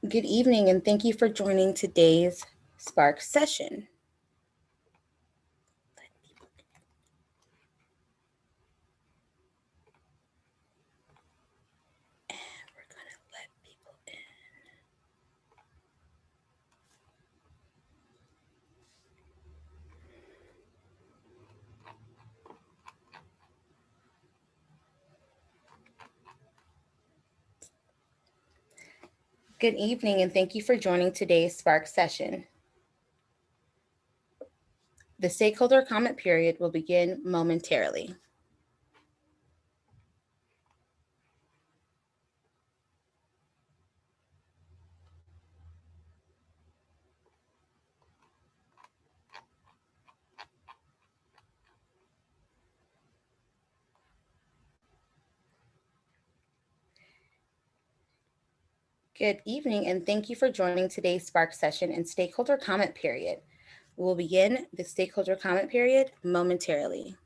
Good evening, and thank you for joining today's Spark session. And we're going to let people in. Good evening, and thank you for joining today's Spark session. The stakeholder comment period will begin momentarily. Good evening, and thank you for joining today's Spark session and stakeholder comment period. We will begin the stakeholder comment period momentarily.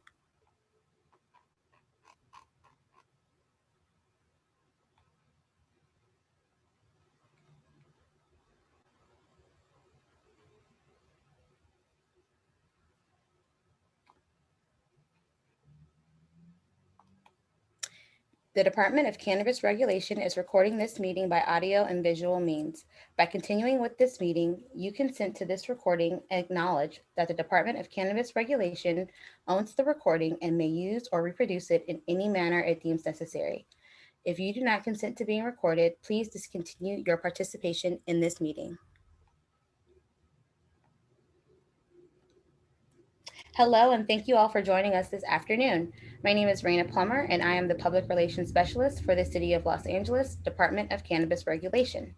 The Department of Cannabis Regulation is recording this meeting by audio and visual means. By continuing with this meeting, you consent to this recording and acknowledge that the Department of Cannabis Regulation owns the recording and may use or reproduce it in any manner it deems necessary. If you do not consent to being recorded, please discontinue your participation in this meeting. Hello, and thank you all for joining us this afternoon. My name is Raina Plummer, and I am the Public Relations Specialist for the City of Los Angeles Department of Cannabis Regulation.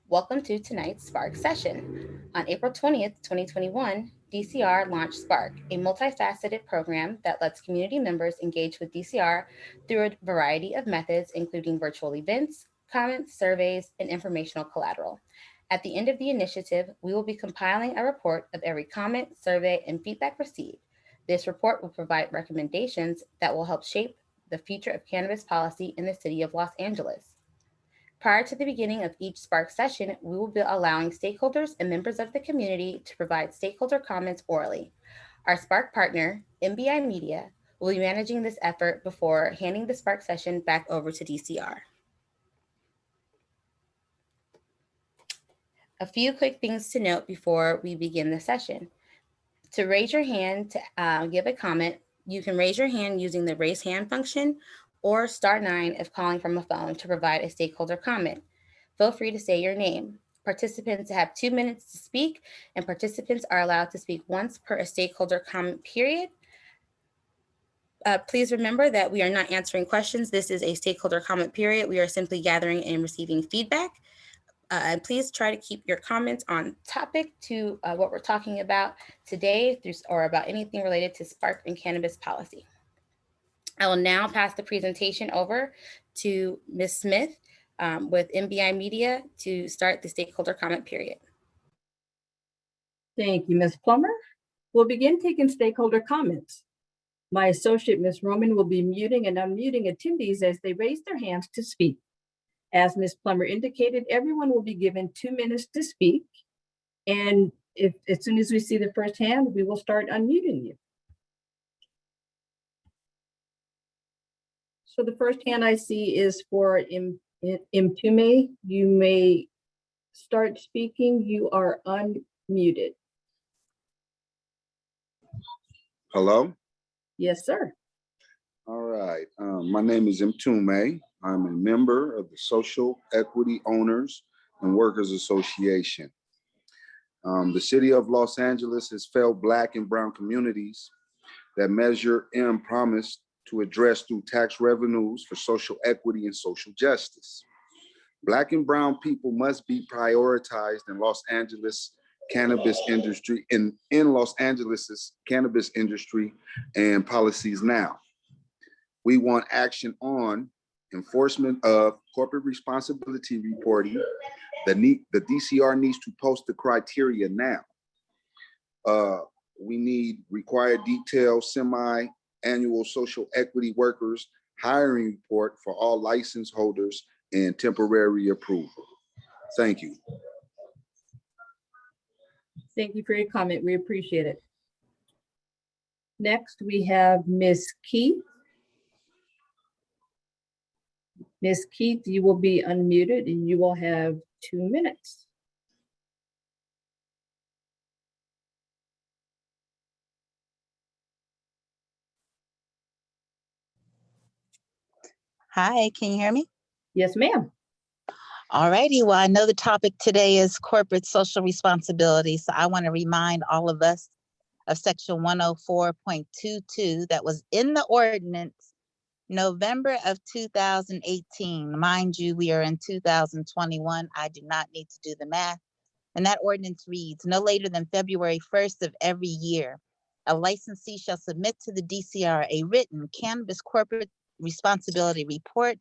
Welcome to tonight's Spark session. On April 20th, 2021, DCR launched Spark, a multifaceted program that lets community members engage with DCR through a variety of methods, including virtual events, comments, surveys, and informational collateral. At the end of the initiative, we will be compiling a report of every comment, survey, and feedback received. This report will provide recommendations that will help shape the future of cannabis policy in the city of Los Angeles. Prior to the beginning of each Spark session, we will be allowing stakeholders and members of the community to provide stakeholder comments orally. Our Spark partner, MBI Media, will be managing this effort before handing the Spark session back over to DCR. A few quick things to note before we begin the session. To raise your hand to give a comment, you can raise your hand using the raise hand function or *9 if calling from a phone to provide a stakeholder comment. Feel free to say your name. Participants have 2 minutes to speak, and participants are allowed to speak once per a stakeholder comment period. Please remember that we are not answering questions. This is a stakeholder comment period. We are simply gathering and receiving feedback. And please try to keep your comments on topic to what we're talking about today or about anything related to Spark and cannabis policy. I will now pass the presentation over to Ms. Smith with MBI Media to start the stakeholder comment period. Thank you, Ms. Plummer. We'll begin taking stakeholder comments. My associate, Ms. Roman, will be muting and unmuting attendees as they raise their hands to speak. As Ms. Plummer indicated, everyone will be given 2 minutes to speak. And as soon as we see the first hand, we will start unmuting you. So the first hand I see is for Imtume. You may start speaking. You are unmuted. Hello? Yes, sir. All right. My name is Imtume. I'm a member of the Social Equity Owners and Workers Association. The city of Los Angeles has failed Black and Brown communities that Measure M promised to address through tax revenues for social equity and social justice. Black and Brown people must be prioritized in Los Angeles cannabis industry, in Los Angeles's cannabis industry and policies now. We want action on enforcement of corporate responsibility reporting. The DCR needs to post the criteria now. We need required detailed semi-annual social equity workers hiring report for all license holders and temporary approval. Thank you. Thank you for your comment. We appreciate it. Next, we have Ms. Keith. Ms. Keith, you will be unmuted and you will have 2 minutes. Hi, can you hear me? Yes, ma'am. All righty. Well, I know the topic today is corporate social responsibility. So I want to remind all of us of section 104.22 that was in the ordinance November of 2018. Mind you, we are in 2021. I do not need to do the math. And that ordinance reads, no later than February 1st of every year, a licensee shall submit to the DCR a written cannabis corporate responsibility report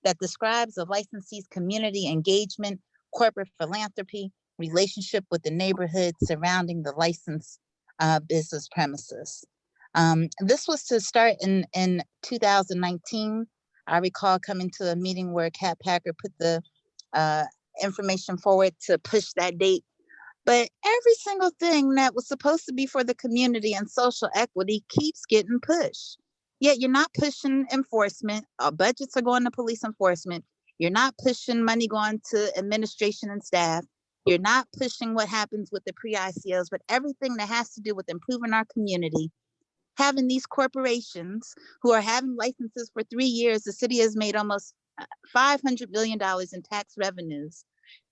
that describes the licensee's community engagement, corporate philanthropy, relationship with the neighborhood surrounding the licensed business premises. This was to start in 2019. I recall coming to a meeting where Kat Packer put the information forward to push that date. But every single thing that was supposed to be for the community and social equity keeps getting pushed. Yet you're not pushing enforcement. Our budgets are going to police enforcement. You're not pushing money going to administration and staff. You're not pushing what happens with the pre-ICOs, but everything that has to do with improving our community. Having these corporations who are having licenses for 3 years, the city has made almost $500 million in tax revenues.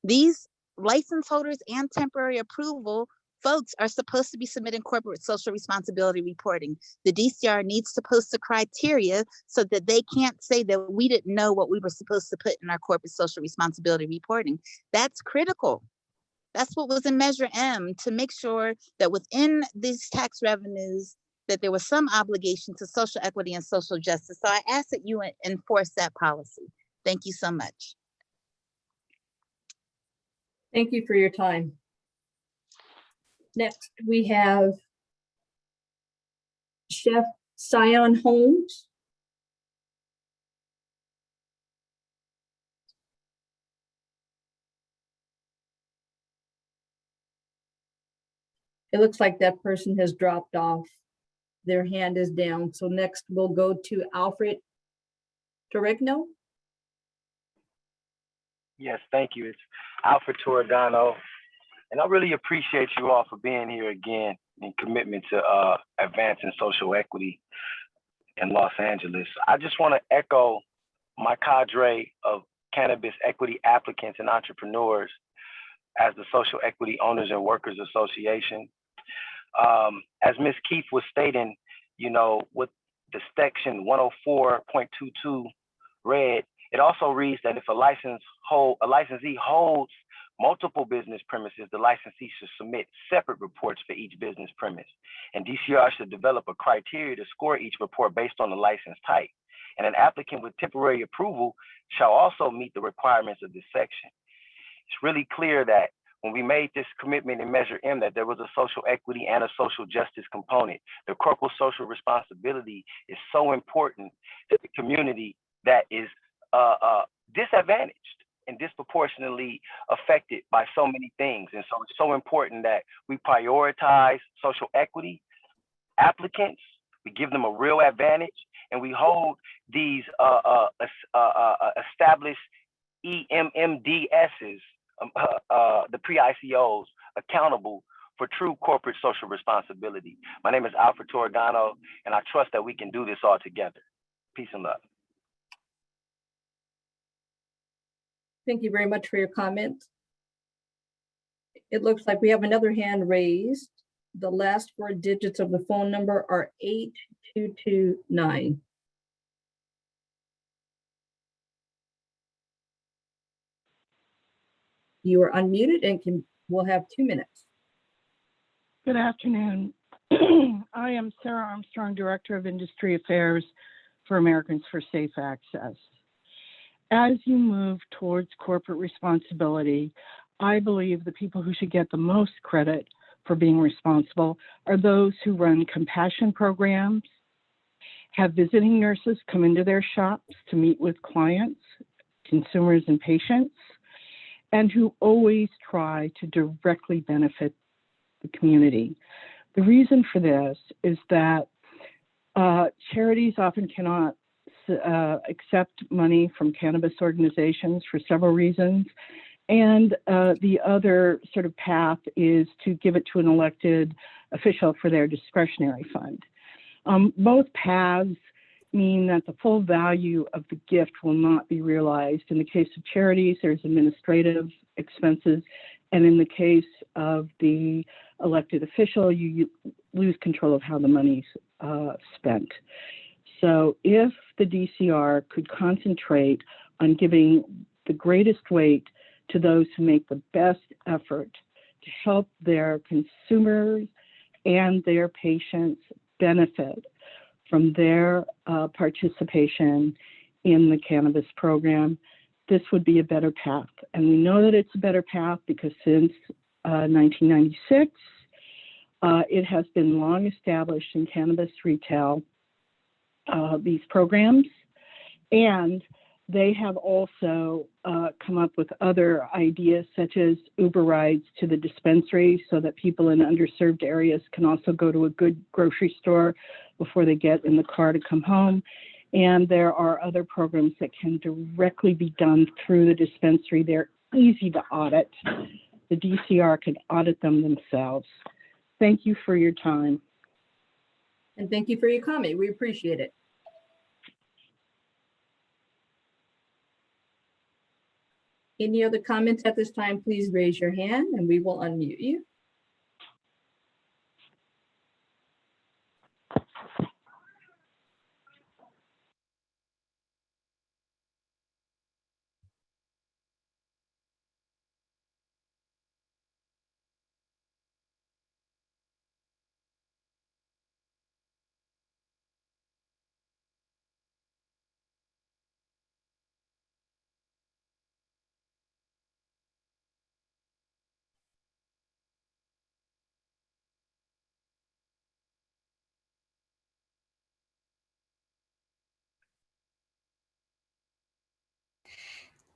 These license holders and temporary approval folks are supposed to be submitting corporate social responsibility reporting. The DCR needs to post the criteria so that they can't say that we didn't know what we were supposed to put in our corporate social responsibility reporting. That's critical. That's what was in Measure M, to make sure that within these tax revenues that there was some obligation to social equity and social justice. So I ask that you enforce that policy. Thank you so much. Thank you for your time. Next, we have Chef Sion Holmes. It looks like that person has dropped off. Their hand is down. So next we'll go to Alfred Torregno. Yes, thank you. It's Alfred Torregano. And I really appreciate you all for being here again in commitment to advancing social equity in Los Angeles. I just want to echo my cadre of cannabis equity applicants and entrepreneurs as the Social Equity Owners and Workers Association. As Ms. Keith was stating, you know, with the section 104.22 read, it also reads that if a licensee holds multiple business premises, the licensee should submit separate reports for each business premise. And DCR should develop a criteria to score each report based on the license type. And an applicant with temporary approval shall also meet the requirements of this section. It's really clear that when we made this commitment in Measure M, that there was a social equity and a social justice component. The corporate social responsibility is so important to the community that is disadvantaged and disproportionately affected by so many things. And so it's so important that we prioritize social equity applicants, we give them a real advantage, and we hold these established EMMDSs, the pre-ICOs, accountable for true corporate social responsibility. My name is Alfred Torregano, and I trust that we can do this all together. Peace and love. Thank you very much for your comment. It looks like we have another hand raised. The last 4 digits of the phone number are 8229. You are unmuted and will have 2 minutes. Good afternoon. I am Sarah Armstrong, Director of Industry Affairs for Americans for Safe Access. As you move towards corporate responsibility, I believe the people who should get the most credit for being responsible are those who run compassion programs, have visiting nurses come into their shops to meet with clients, consumers, and patients, and who always try to directly benefit the community. The reason for this is that charities often cannot accept money from cannabis organizations for several reasons. And the other sort of path is to give it to an elected official for their discretionary fund. Both paths mean that the full value of the gift will not be realized. In the case of charities, there's administrative expenses. And in the case of the elected official, you lose control of how the money's spent. So if the DCR could concentrate on giving the greatest weight to those who make the best effort to help their consumers and their patients benefit from their participation in the cannabis program, this would be a better path. And we know that it's a better path because since 1996, it has been long established in cannabis retail, these programs, and they have also come up with other ideas such as Uber rides to the dispensary so that people in underserved areas can also go to a good grocery store before they get in the car to come home. And there are other programs that can directly be done through the dispensary. They're easy to audit. The DCR can audit them themselves. Thank you for your time. And thank you for your comment. We appreciate it. Any other comments at this time, please raise your hand and we will unmute you.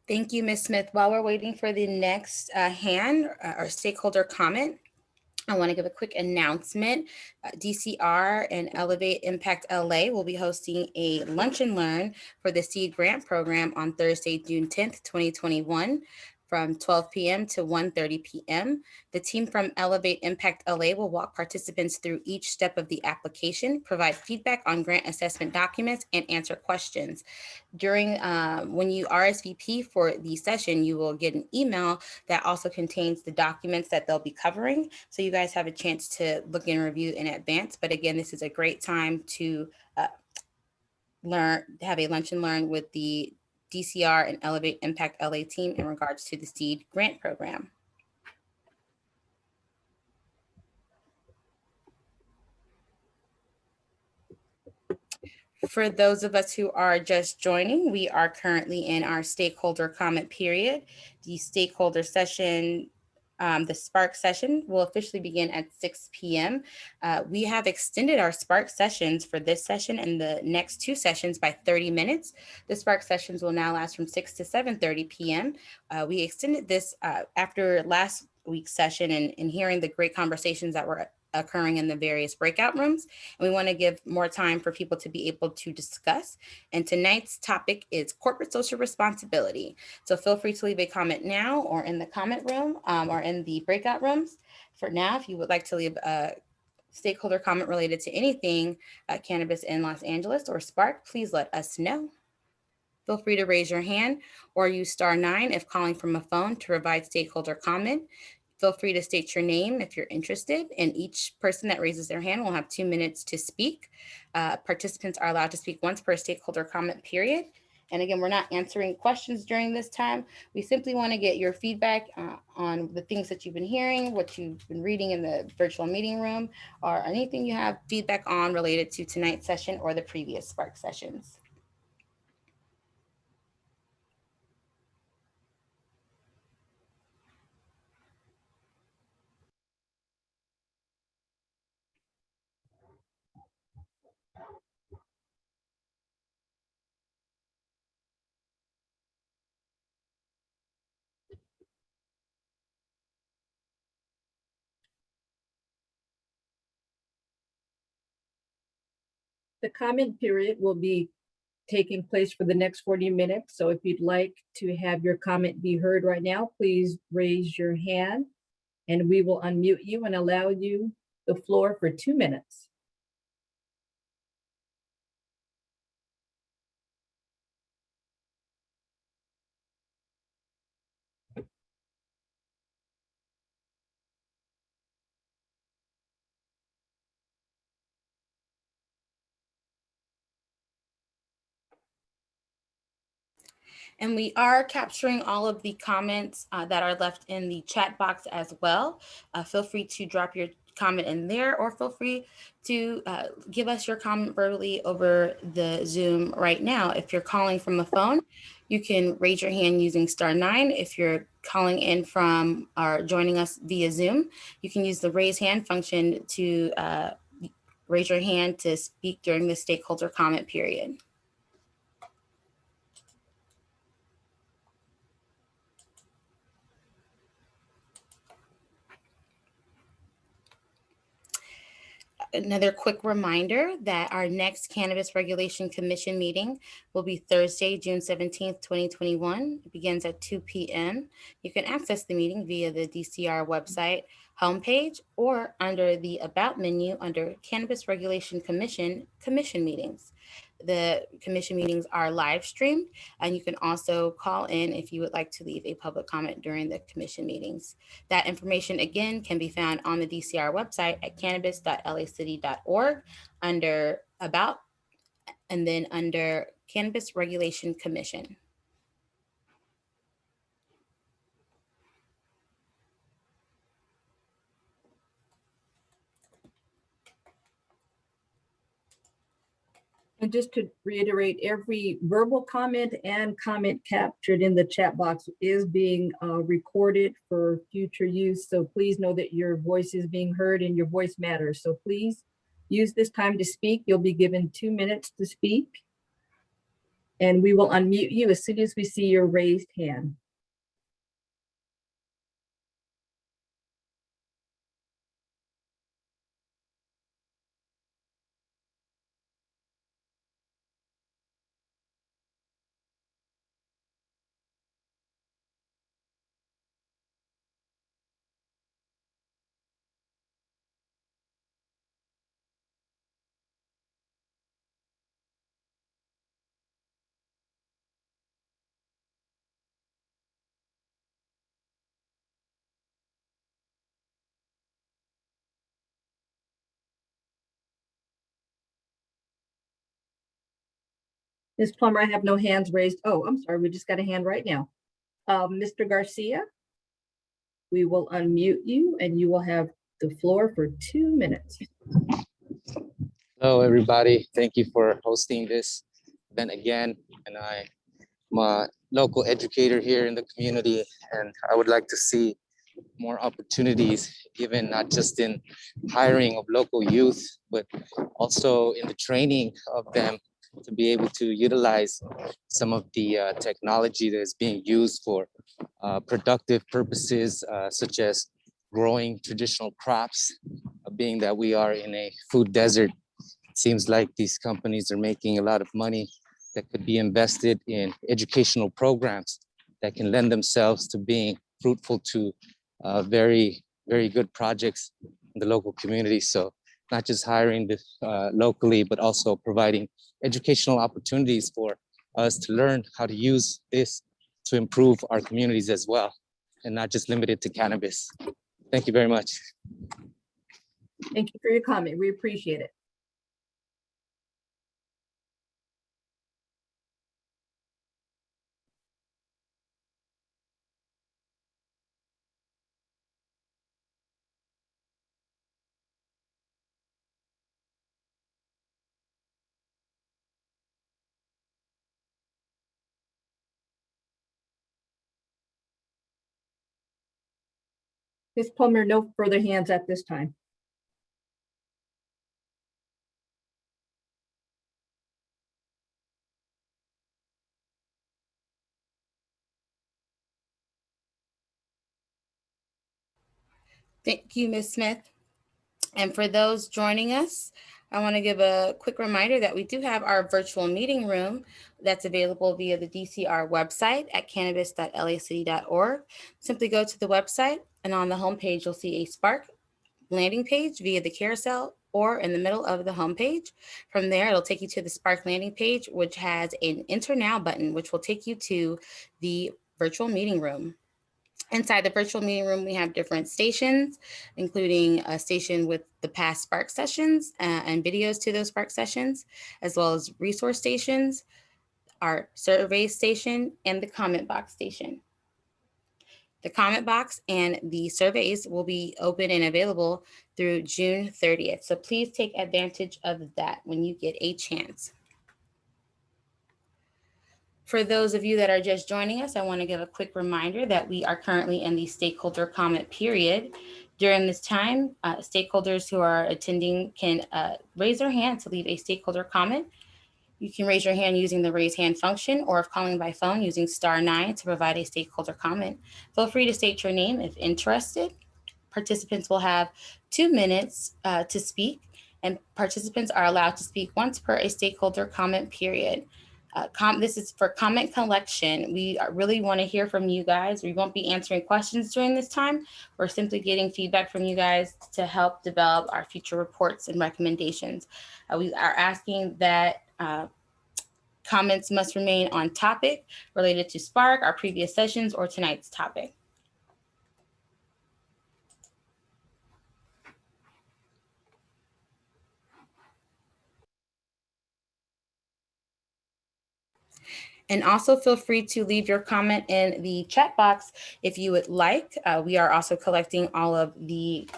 Thank you, Ms. Smith. While we're waiting for the next hand or stakeholder comment, I want to give a quick announcement. DCR and Elevate Impact LA will be hosting a lunch and learn for the SEED grant program on Thursday, June 10th, 2021. From 12 p.m. to 1:30 p.m. The team from Elevate Impact LA will walk participants through each step of the application, provide feedback on grant assessment documents, and answer questions. During when you RSVP for the session, you will get an email that also contains the documents that they'll be covering. So you guys have a chance to look and review in advance. But again, this is a great time to have a lunch and learn with the DCR and Elevate Impact LA team in regards to the SEED grant program. For those of us who are just joining, we are currently in our stakeholder comment period. The stakeholder session, the Spark session will officially begin at 6 p.m. We have extended our Spark sessions for this session and the next two sessions by 30 minutes. The Spark sessions will now last from 6 to 7:30 p.m. We extended this after last week's session and hearing the great conversations that were occurring in the various breakout rooms. And we want to give more time for people to be able to discuss. And tonight's topic is corporate social responsibility. So feel free to leave a comment now or in the comment room or in the breakout rooms. For now, if you would like to leave a stakeholder comment related to anything cannabis in Los Angeles or Spark, please let us know. Feel free to raise your hand or use *9 if calling from a phone to provide stakeholder comment. Feel free to state your name if you're interested, and each person that raises their hand will have 2 minutes to speak. Participants are allowed to speak once per stakeholder comment period. And again, we're not answering questions during this time. We simply want to get your feedback on the things that you've been hearing, what you've been reading in the virtual meeting room, or anything you have feedback on related to tonight's session or the previous Spark sessions. The comment period will be taking place for the next 40 minutes. So if you'd like to have your comment be heard right now, please raise your hand and we will unmute you and allow you the floor for 2 minutes. And we are capturing all of the comments that are left in the chat box as well. Feel free to drop your comment in there, or feel free to give us your comment verbally over the Zoom right now. If you're calling from a phone, you can raise your hand using *9. If you're calling in from or joining us via Zoom, you can use the raise hand function to raise your hand to speak during the stakeholder comment period. Another quick reminder that our next Cannabis Regulation Commission meeting will be Thursday, June 17th, 2021. It begins at 2 p.m. You can access the meeting via the DCR website homepage or under the About menu under Cannabis Regulation Commission meetings. The commission meetings are live streamed, and you can also call in if you would like to leave a public comment during the commission meetings. That information, again, can be found on the DCR website at cannabis.lacity.org under About, and then under Cannabis Regulation Commission. And just to reiterate, every verbal comment and comment captured in the chat box is being recorded for future use. So please know that your voice is being heard and your voice matters. So please use this time to speak. You'll be given 2 minutes to speak. And we will unmute you as soon as we see your raised hand. Ms. Plummer, I have no hands raised. Oh, I'm sorry, we just got a hand right now. Mr. Garcia, we will unmute you and you will have the floor for 2 minutes. Hello, everybody. Thank you for hosting this event again. And I'm a local educator here in the community, and I would like to see more opportunities given not just in hiring of local youth, but also in the training of them to be able to utilize some of the technology that is being used for productive purposes, such as growing traditional crops, being that we are in a food desert. It seems like these companies are making a lot of money that could be invested in educational programs that can lend themselves to being fruitful to very, very good projects in the local community. So not just hiring locally, but also providing educational opportunities for us to learn how to use this to improve our communities as well, and not just limited to cannabis. Thank you very much. Thank you for your comment. We appreciate it. Ms. Plummer, no further hands at this time. Thank you, Ms. Smith. And for those joining us, I want to give a quick reminder that we do have our virtual meeting room that's available via the DCR website at cannabis.lacity.org. Simply go to the website, and on the homepage, you'll see a Spark landing page via the carousel or in the middle of the homepage. From there, it'll take you to the Spark landing page, which has an Enter Now button, which will take you to the virtual meeting room. Inside the virtual meeting room, we have different stations, including a station with the past Spark sessions and videos to those Spark sessions, as well as resource stations, our survey station, and the comment box station. The comment box and the surveys will be open and available through June 30th. So please take advantage of that when you get a chance. For those of you that are just joining us, I want to give a quick reminder that we are currently in the stakeholder comment period. During this time, stakeholders who are attending can raise their hand to leave a stakeholder comment. You can raise your hand using the raise hand function, or if calling by phone, using *9 to provide a stakeholder comment. Feel free to state your name if interested. Participants will have 2 minutes to speak, and participants are allowed to speak once per a stakeholder comment period. This is for comment collection. We really want to hear from you guys. We won't be answering questions during this time. We're simply getting feedback from you guys to help develop our future reports and recommendations. We are asking that comments must remain on topic related to Spark, our previous sessions, or tonight's topic. And also feel free to leave your comment in the chat box if you would like. We are also collecting all of the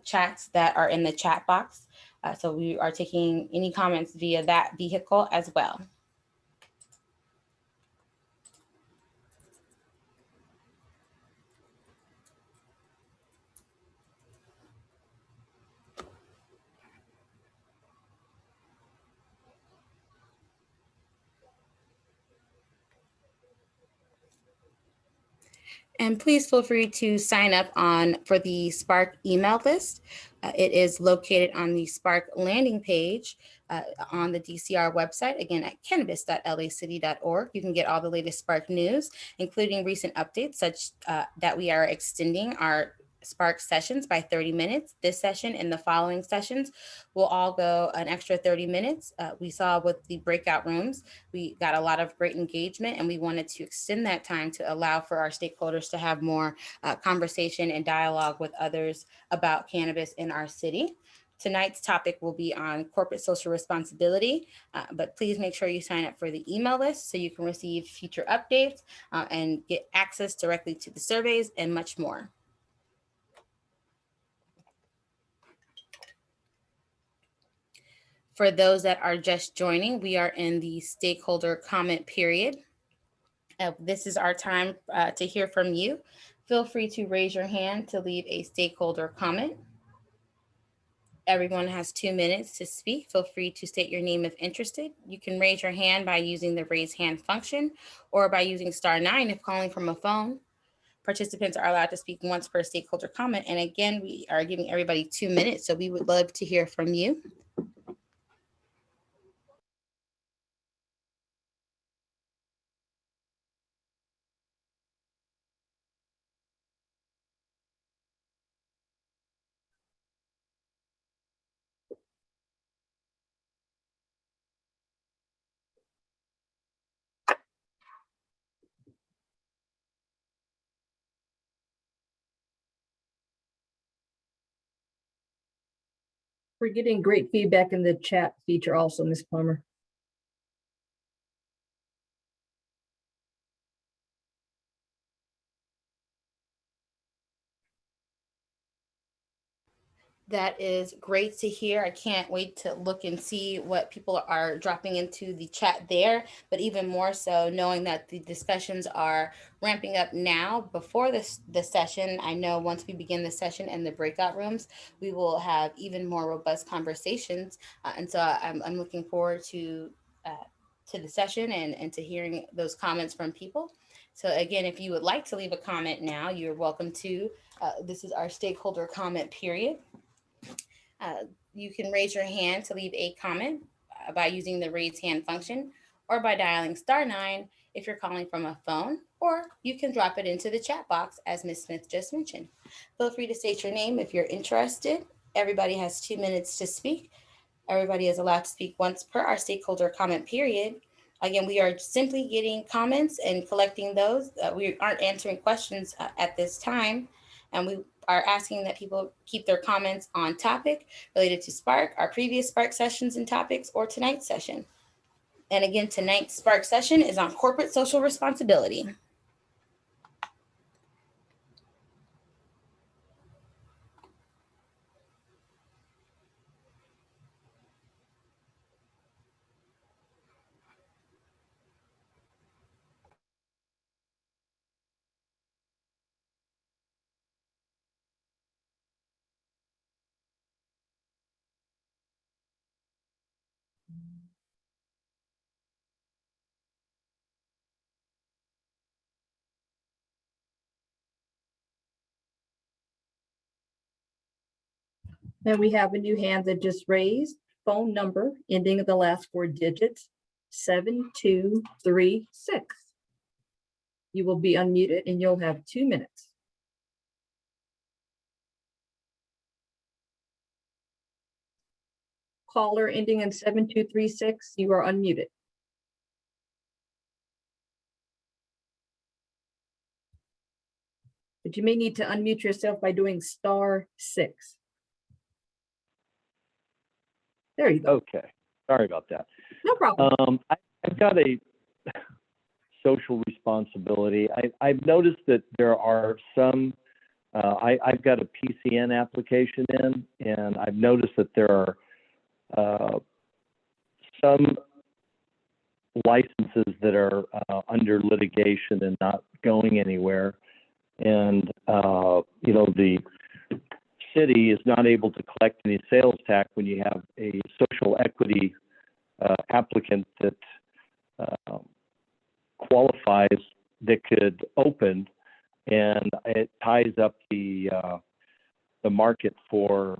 chats that are in the chat box. So we are taking any comments via that vehicle as well. And please feel free to sign up for the Spark email list. It is located on the Spark landing page on the DCR website, again at cannabis.lacity.org. You can get all the latest Spark news, including recent updates such that we are extending our Spark sessions by 30 minutes. This session and the following sessions will all go an extra 30 minutes. We saw with the breakout rooms, we got a lot of great engagement, and we wanted to extend that time to allow for our stakeholders to have more conversation and dialogue with others about cannabis in our city. Tonight's topic will be on corporate social responsibility, but please make sure you sign up for the email list so you can receive future updates and get access directly to the surveys and much more. For those that are just joining, we are in the stakeholder comment period. This is our time to hear from you. Feel free to raise your hand to leave a stakeholder comment. Everyone has 2 minutes to speak. Feel free to state your name if interested. You can raise your hand by using the raise hand function or by using *9 if calling from a phone. Participants are allowed to speak once per stakeholder comment. And again, we are giving everybody 2 minutes, so we would love to hear from you. We're getting great feedback in the chat feature also, Ms. Plummer. That is great to hear. I can't wait to look and see what people are dropping into the chat there, but even more so knowing that the discussions are ramping up now before the session. I know once we begin the session in the breakout rooms, we will have even more robust conversations. And so I'm looking forward to the session and to hearing those comments from people. So again, if you would like to leave a comment now, you're welcome to. This is our stakeholder comment period. You can raise your hand to leave a comment by using the raise hand function or by dialing *9 if you're calling from a phone, or you can drop it into the chat box as Ms. Smith just mentioned. Feel free to state your name if you're interested. Everybody has 2 minutes to speak. Everybody is allowed to speak once per our stakeholder comment period. Again, we are simply getting comments and collecting those. We aren't answering questions at this time. And we are asking that people keep their comments on topic related to Spark, our previous Spark sessions and topics, or tonight's session. And again, tonight's Spark session is on corporate social responsibility. Then we have a new hand that just raised, phone number ending in the last 4 digits, 7236. You will be unmuted and you'll have 2 minutes. Caller ending in 7236, you are unmuted. But you may need to unmute yourself by doing *6. There you go. Okay, sorry about that. No problem. I've got a social responsibility. I've noticed that there are some, I've got a PCN application in, and I've noticed that there are some licenses that are under litigation and not going anywhere. And, you know, the city is not able to collect any sales tax when you have a social equity applicant that qualifies that could open, and it ties up the market for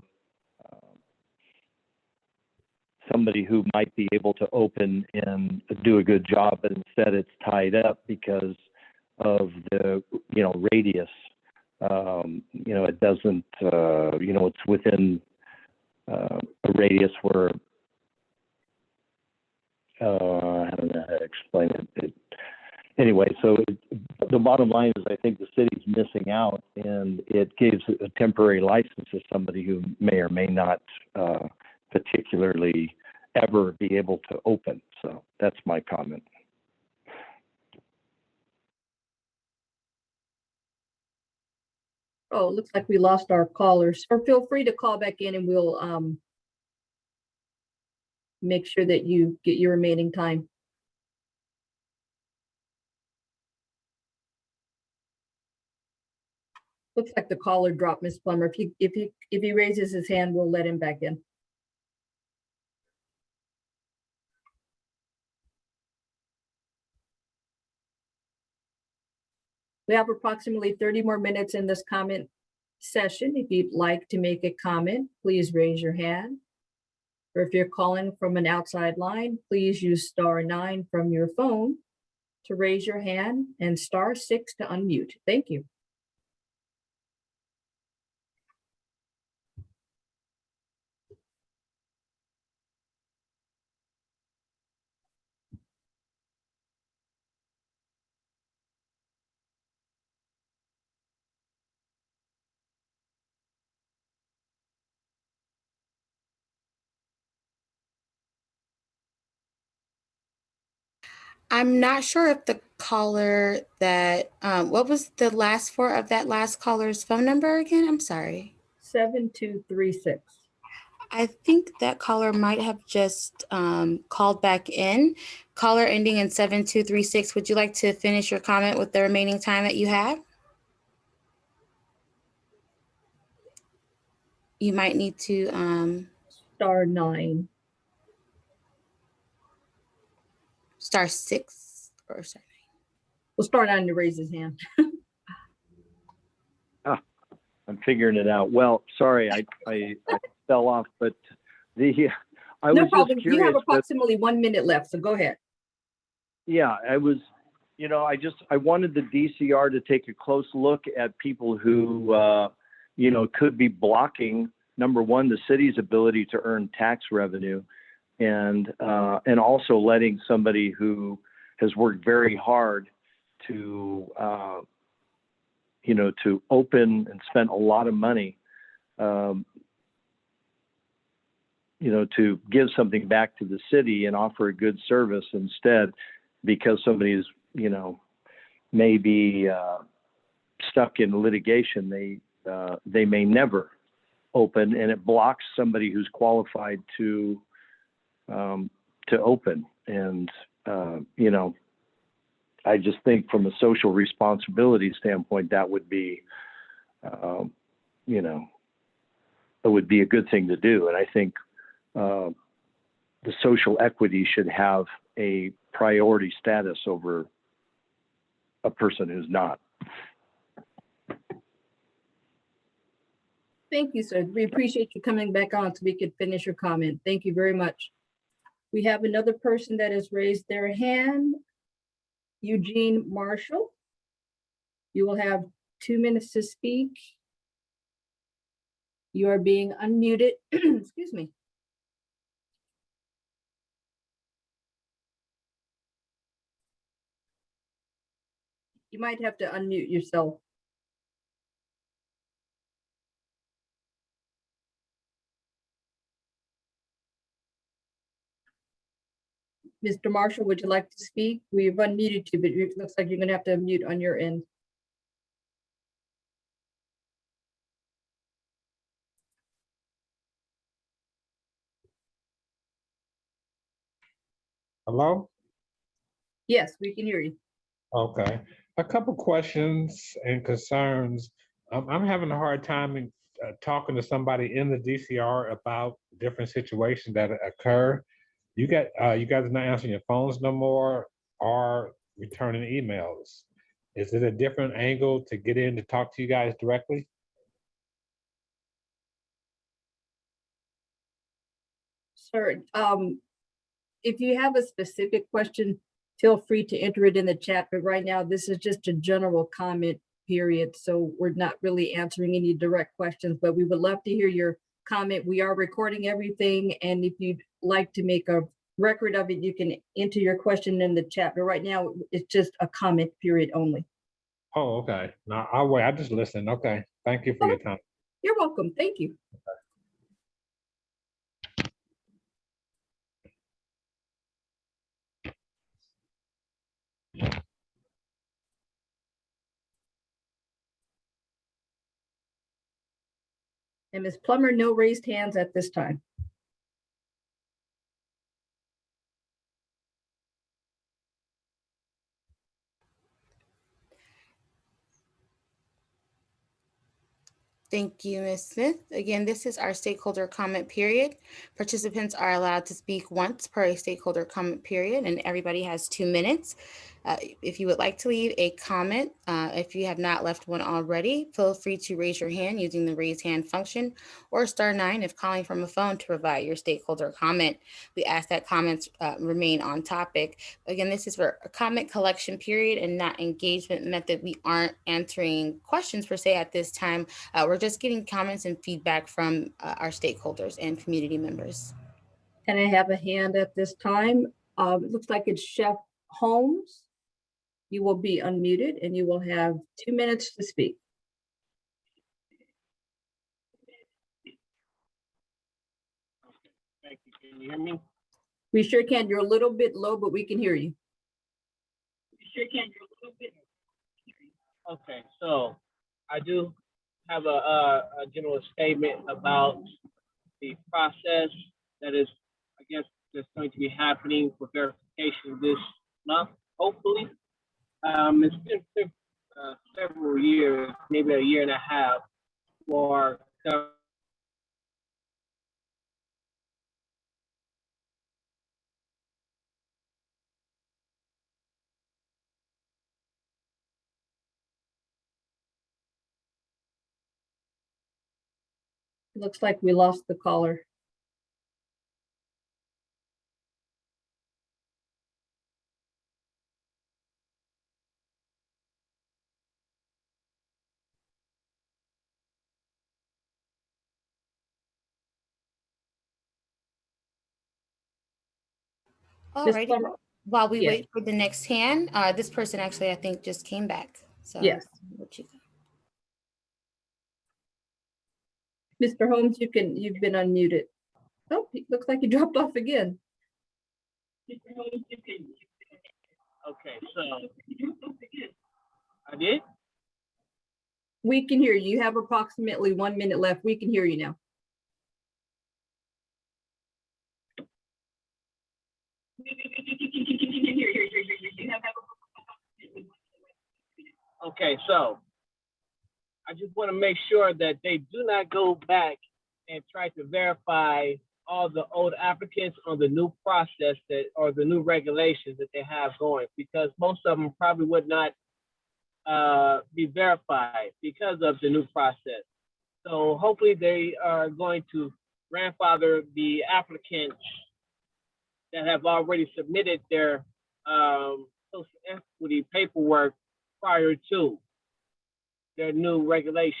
somebody who might be able to open and do a good job, but instead it's tied up because of the, you know, radius. You know, it doesn't, you know, it's within a radius where, I don't know how to explain it. Anyway, so the bottom line is I think the city's missing out, and it gives a temporary license to somebody who may or may not particularly ever be able to open. So that's my comment. Oh, it looks like we lost our callers. Or feel free to call back in and we'll make sure that you get your remaining time. Looks like the caller dropped, Ms. Plummer. If he raises his hand, we'll let him back in. We have approximately 30 more minutes in this comment session. If you'd like to make a comment, please raise your hand. Or if you're calling from an outside line, please use *9 from your phone to raise your hand and *6 to unmute. Thank you. I'm not sure if the caller that, what was the last 4 of that last caller's phone number again? I'm sorry. 7236. I think that caller might have just called back in. Caller ending in 7236, would you like to finish your comment with the remaining time that you have? You might need to *9. *6 or sorry. We'll *9 to raise his hand. I'm figuring it out. Well, sorry, I fell off, but The I No was problem. just You have curious, but approximately 1 minute left, so go ahead. yeah, I was, I wanted the DCR to take a close look at people who, could be blocking, number one, the city's ability to earn tax revenue, and also letting somebody who has worked very hard to, to open and spent a lot of money, to give something back to the city and offer a good service instead, because somebody's, maybe stuck in litigation, they may never open, and it blocks somebody who's qualified to open. And I just think from a social responsibility standpoint, that would be, it would be a good thing to do. And I think the social equity should have a priority status over a person who's not. Thank you, sir. We appreciate you coming back on so we could finish your comment. Thank you very much. We have another person that has raised their hand. Eugene Marshall. You will have 2 minutes to speak. You are being unmuted. Excuse me. You might have to unmute yourself. Mr. Marshall, would you like to speak? We've unmuted you, but it looks like you're going to have to unmute on your end. Hello? Yes, we can hear you. Okay. A couple questions and concerns. I'm having a hard time talking to somebody in the DCR about different situations that occur. You guys are not answering your phones no more or returning emails. Is it a different angle to get in to talk to you guys directly? Sir, if you have a specific question, feel free to enter it in the chat, but right now this is just a general comment period, so we're not really answering any direct questions, but we would love to hear your comment. We are recording everything, and if you'd like to make a record of it, you can enter your question in the chat, but right now it's just a comment period only. Oh, okay. No, I'll wait. I just listen. Okay. Thank you for your time. You're welcome. Thank you. And Ms. Plummer, no raised hands at this time. Thank you, Ms. Smith. Again, this is our stakeholder comment period. Participants are allowed to speak once per a stakeholder comment period, and everybody has 2 minutes. If you would like to leave a comment, if you have not left one already, feel free to raise your hand using the raise hand function, or *9 if calling from a phone to provide your stakeholder comment. We ask that comments remain on topic. Again, this is for a comment collection period and not engagement method. We aren't answering questions per se at this time. We're just getting comments and feedback from our stakeholders and community members. And I have a hand at this time. It looks like it's Chef Holmes. You will be unmuted and you will have 2 minutes to speak. Thank you. Can you hear me? We sure can. You're a little bit low, but we can hear you. We sure can. You're a little bit. Okay, so I do have a general statement about the process that is, I guess, that's going to be happening for verification this month, hopefully. It's been several years, maybe a year and a half, for Looks like we lost the caller. Ms. Alrighty. Plummer, While we yes. wait for the next hand, this person actually, I think, just came back. So Yes. what you got? Mr. Holmes, you've been unmuted. Oh, it looks like he dropped off again. Okay, so I did. We can hear you. You have approximately 1 minute left. We can hear you now. Okay, so I just want to make sure that they do not go back and try to verify all the old applicants on the new process that, or the new regulations that they have going, because most of them probably would not be verified because of the new process. So hopefully they are going to grandfather the applicants that have already submitted their social equity paperwork prior to their new regulation.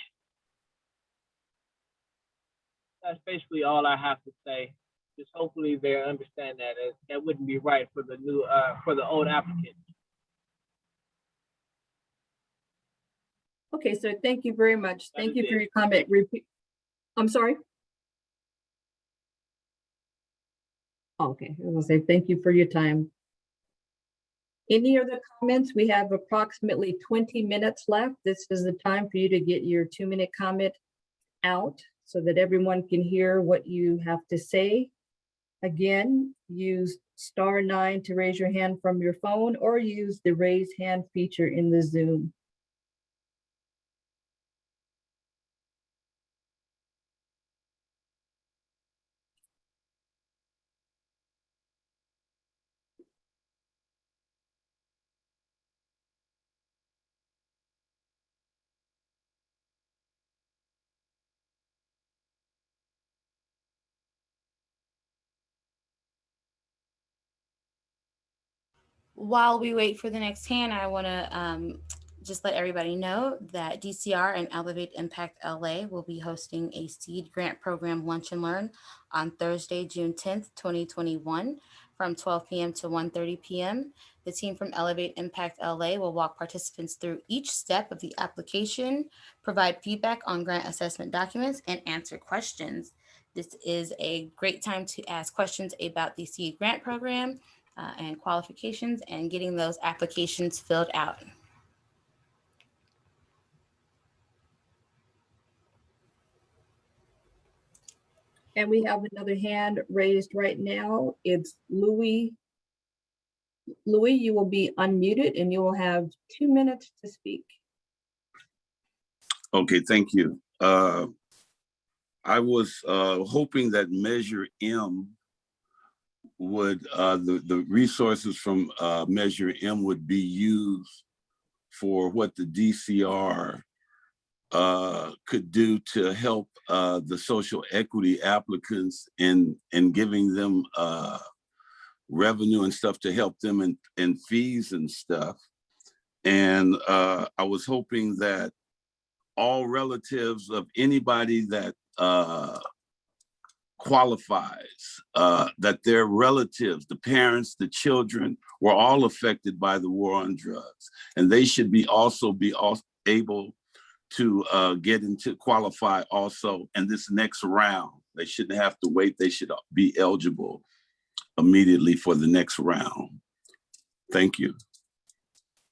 That's basically all I have to say. Just hopefully they understand that that wouldn't be right for the new for the old applicants. Okay, so thank you very much. That Thank is you for it. your comment. Repeat. I'm sorry. Okay, I will say thank you for your time. Any other comments? We have approximately 20 minutes left. This is the time for you to get your 2-minute comment out so that everyone can hear what you have to say. Again, use *9 to raise your hand from your phone or use the raise hand feature in the Zoom. While we wait for the next hand, I want to just let everybody know that DCR and Elevate Impact LA will be hosting a seed grant program lunch and learn on Thursday, June 10th, 2021 from 12 p.m. to 1:30 p.m. The team from Elevate Impact LA will walk participants through each step of the application, provide feedback on grant assessment documents, and answer questions. This is a great time to ask questions about the seed grant program and qualifications and getting those applications filled out. And we have another hand raised right now. It's Louis. Louis, you will be unmuted and you will have 2 minutes to speak. Okay, thank you. I was hoping that Measure M would, the resources from Measure M would be used for what the DCR could do to help the social equity applicants in giving them revenue and stuff to help them in fees and stuff. And I was hoping that all relatives of anybody that qualifies, that their relatives, the parents, the children, were all affected by the war on drugs. And they should be also able to get into qualify also in this next round. They shouldn't have to wait. They should be eligible immediately for the next round. Thank you.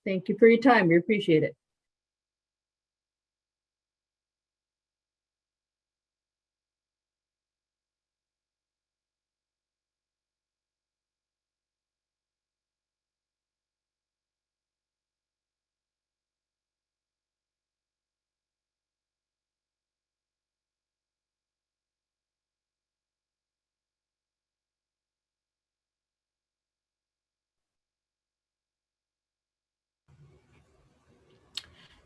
Thank you for your time. We appreciate it.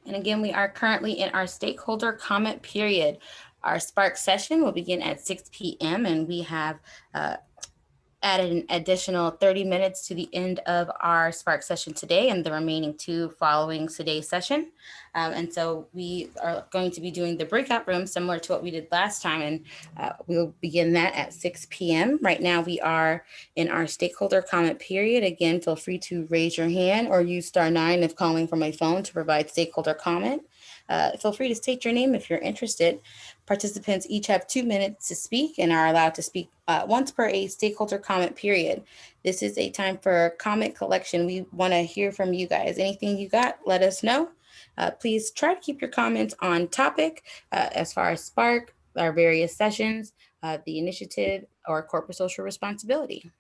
And again, we are currently in our stakeholder comment period. Our Spark session will begin at 6 p.m. and we have added an additional 30 minutes to the end of our Spark session today and the remaining 2 following today's session. And so we are going to be doing the breakout room similar to what we did last time, and we'll begin that at 6 p.m. Right now we are in our stakeholder comment period. Again, feel free to raise your hand or use *9 if calling from a phone to provide stakeholder comment. Feel free to state your name if you're interested. Participants each have 2 minutes to speak and are allowed to speak once per a stakeholder comment period. This is a time for comment collection. We want to hear from you guys. Anything you got, let us know. Please try to keep your comments on topic as far as Spark, our various sessions, the initiative, or corporate social responsibility.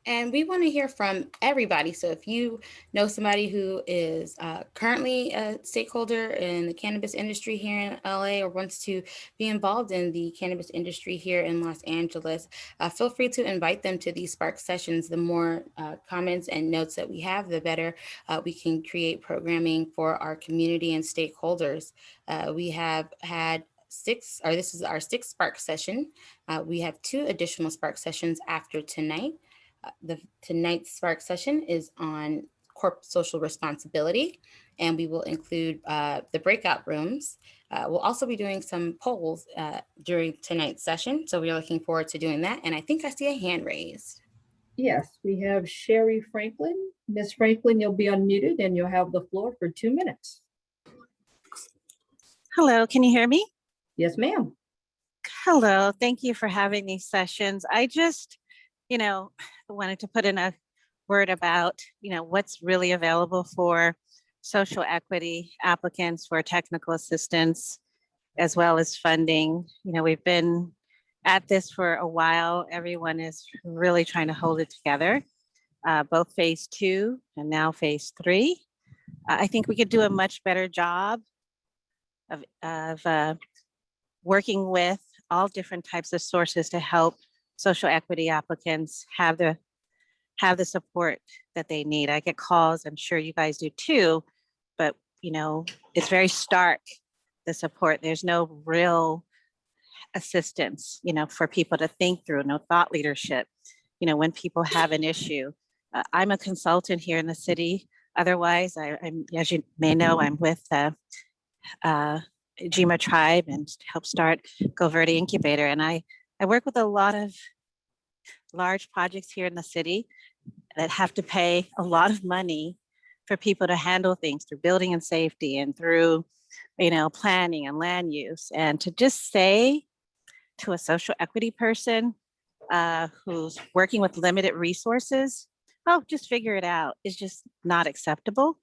And we want to hear from everybody. So if you know somebody who is currently a stakeholder in the cannabis industry here in LA or wants to be involved in the cannabis industry here in Los Angeles, feel free to invite them to these Spark sessions. The more comments and notes that we have, the better we can create programming for our community and stakeholders. We have had this is our 6th Spark session. We have 2 additional Spark sessions after tonight. Tonight's Spark session is on corporate social responsibility, and we will include the breakout rooms. We'll also be doing some polls during tonight's session, so we are looking forward to doing that. And I think I see a hand raised. Yes, we have Sherry Franklin. Ms. Franklin, you'll be unmuted and you'll have the floor for 2 minutes. Hello, can you hear me? Yes, ma'am. Hello, thank you for having these sessions. I just, wanted to put in a word about, what's really available for social equity applicants for technical assistance, as well as funding. We've been at this for a while. Everyone is really trying to hold it together, both phase 2 and now phase 3. I think we could do a much better job of working with all different types of sources to help social equity applicants have the support that they need. I get calls, I'm sure you guys do too, but it's very stark, the support. There's no real assistance, for people to think through, no thought leadership, when people have an issue. I'm a consultant here in the city. Otherwise, I'm, as you may know, I'm with GEMA Tribe and help start Go Verde Incubator. And I work with a lot of large projects here in the city that have to pay a lot of money for people to handle things through building and safety and through, planning and land use. And to just say to a social equity person who's working with limited resources, oh, just figure it out, is just not acceptable.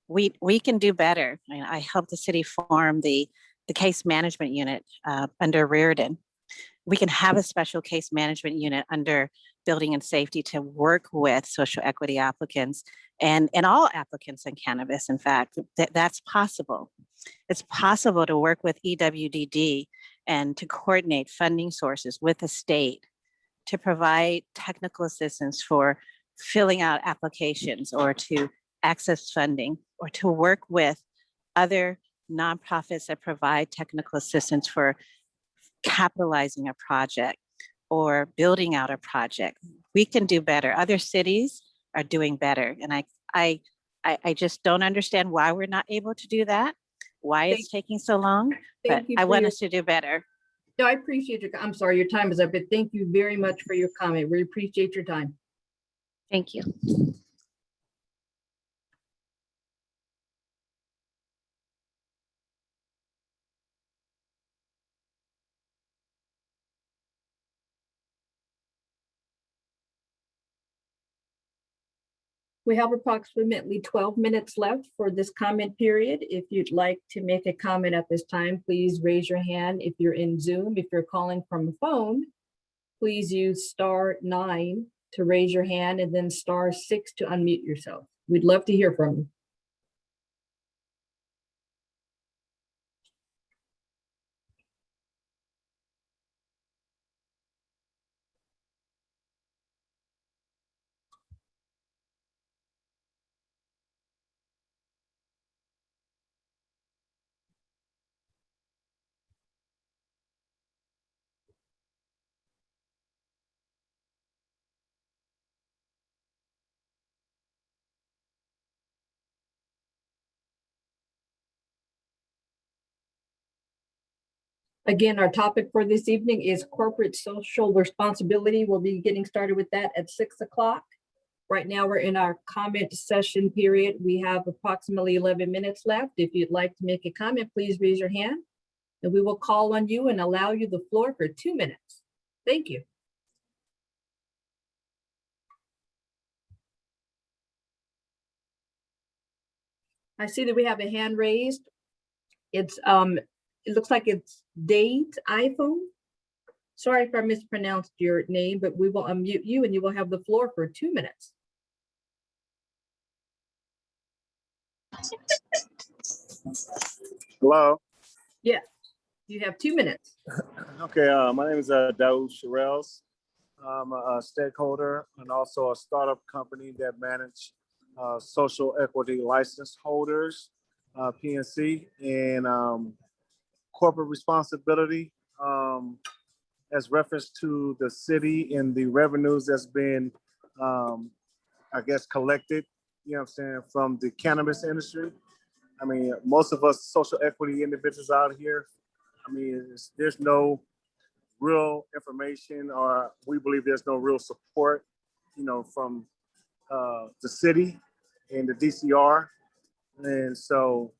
We can do better. I helped the city form the case management unit under Reardon. We can have a special case management unit under building and safety to work with social equity applicants and all applicants in cannabis. In fact, that's possible. It's possible to work with EWDD and to coordinate funding sources with the state to provide technical assistance for filling out applications or to access funding or to work with other nonprofits that provide technical assistance for capitalizing a project or building out a project. We can do better. Other cities are doing better. And I just don't understand why we're not able to do that, why it's taking so long, but I want us to do better. No, I appreciate I'm sorry, your time is up, but thank you very much for your comment. We appreciate your time. Thank you. We have approximately 12 minutes left for this comment period. If you'd like to make a comment at this time, please raise your hand. If you're in Zoom, if you're calling from a phone, please use *9 to raise your hand and then *6 to unmute yourself. We'd love to hear from you. Again, our topic for this evening is corporate social responsibility. We'll be getting started with that at 6 o'clock. Right now, we're in our comment session period. We have approximately 11 minutes left. If you'd like to make a comment, please raise your hand and we will call on you and allow you the floor for 2 minutes. Thank you. I see that we have a hand raised. It's it looks like it's Date iPhone. Sorry if I mispronounced your name, but we will unmute you and you will have the floor for 2 minutes. Hello. Yes, you have 2 minutes. Okay, my name is Daoud Sherels. I'm a stakeholder and also a startup company that manage social equity license holders, PNC, and corporate responsibility as reference to the city and the revenues that's been, I guess, collected, you know what I'm saying, from the cannabis industry. I mean, most of us social equity individuals out here, I mean, there's no real information, or we believe there's no real support, you know, from the city and the DCR. And so,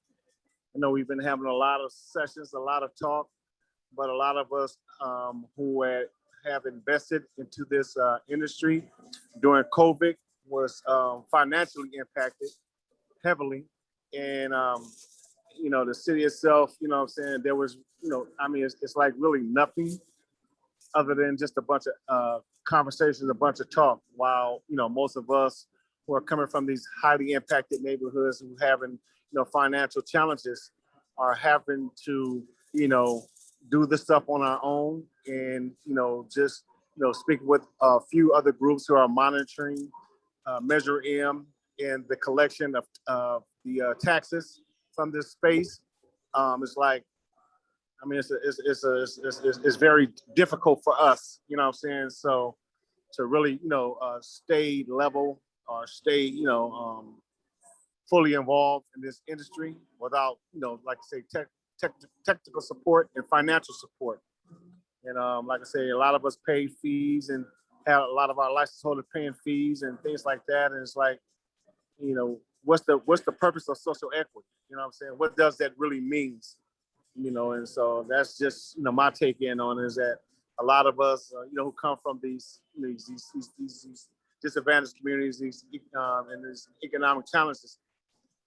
I know we've been having a lot of sessions, a lot of talk, but a lot of us who have invested into this industry during COVID was financially impacted heavily. And, you know, the city itself, you know what I'm saying, there was, you know, I mean, it's like really nothing other than just a bunch of conversations, a bunch of talk, while, you know, most of us who are coming from these highly impacted neighborhoods who having, you know, financial challenges are having to, you know, do this stuff on our own and, you know, just, you know, speak with a few other groups who are monitoring Measure M and the collection of the taxes from this space. It's like, I mean, it's very difficult for us, you know what I'm saying? So to really, you know, stay level or stay, you know, fully involved in this industry without, you know, like I say, technical support and financial support. And like I say, a lot of us pay fees and have a lot of our license holders paying fees and things like that. And it's like, you know, what's the purpose of social equity? You know what I'm saying? What does that really mean? You know, and so that's just, you know, my take in on it, is that a lot of us, you know, who come from these, you know, these disadvantaged communities, and these economic challenges,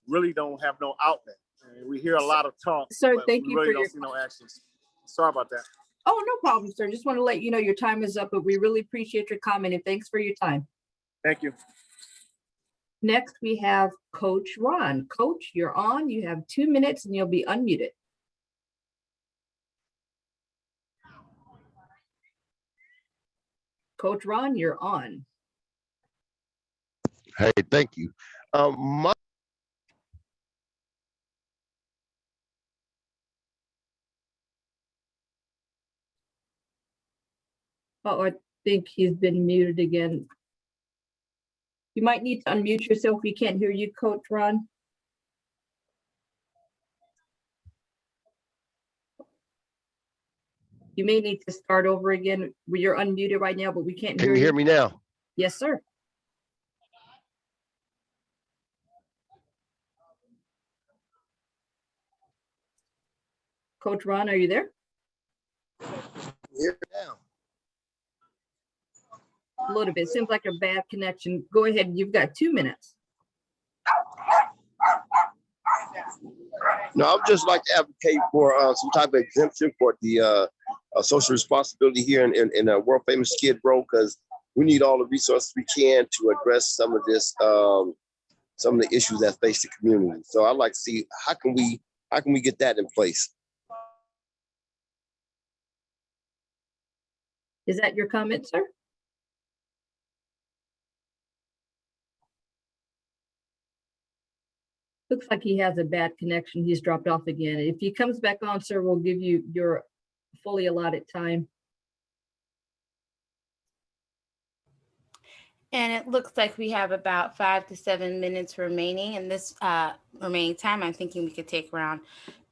really don't have no outlet. And we hear a lot of talk, Sir, but thank we you really for don't see no actions. Sorry about that. Oh, no problem, sir. Just want to let you know your time is up, but we really appreciate your comment and thanks for your time. Thank you. Next, we have Coach Ron. Coach, you're on. You have 2 minutes and you'll be unmuted. Coach Ron, you're on. Hey, thank you. My Oh, I think he's been muted again. You might need to unmute yourself. We can't hear you, Coach Ron. You may need to start over again. You're unmuted right now, but we can't hear you. Can you hear me now? Yes, sir. Coach Ron, are you there? Here now. A little bit. Seems like a bad connection. Go ahead. You've got 2 minutes. No, I would just like to advocate for some type of exemption for the social responsibility here in world famous Skid Row, because we need all the resources we can to address some of this, some of the issues that face the community. So I'd like to see how can we get that in place. Is that your comment, sir? Looks like he has a bad connection. He's dropped off again. If he comes back on, sir, we'll give you your fully allotted time. And it looks like we have about 5 to 7 minutes remaining. And this remaining time, I'm thinking we could take around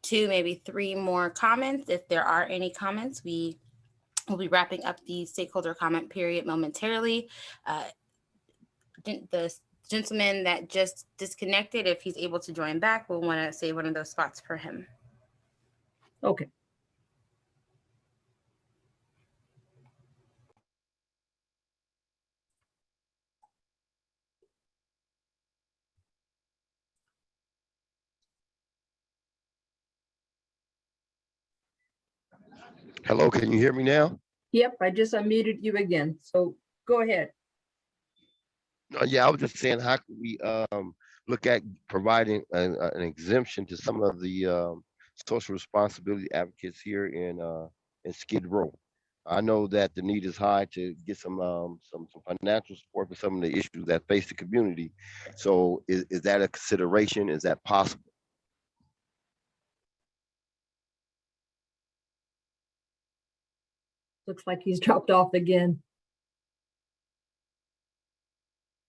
2, maybe 3 more comments. If there are any comments, we will be wrapping up the stakeholder comment period momentarily. The gentleman that just disconnected, if he's able to join back, we'll want to save one of those spots for him. Okay. Hello, can you hear me now? Yep, I just unmuted you again. So go ahead. Yeah, I was just saying, how can we look at providing an exemption to some of the social responsibility advocates here in Skid Row? I know that the need is high to get some financial support for some of the issues that face the community. So is that a consideration? Is that possible? Looks like he's dropped off again.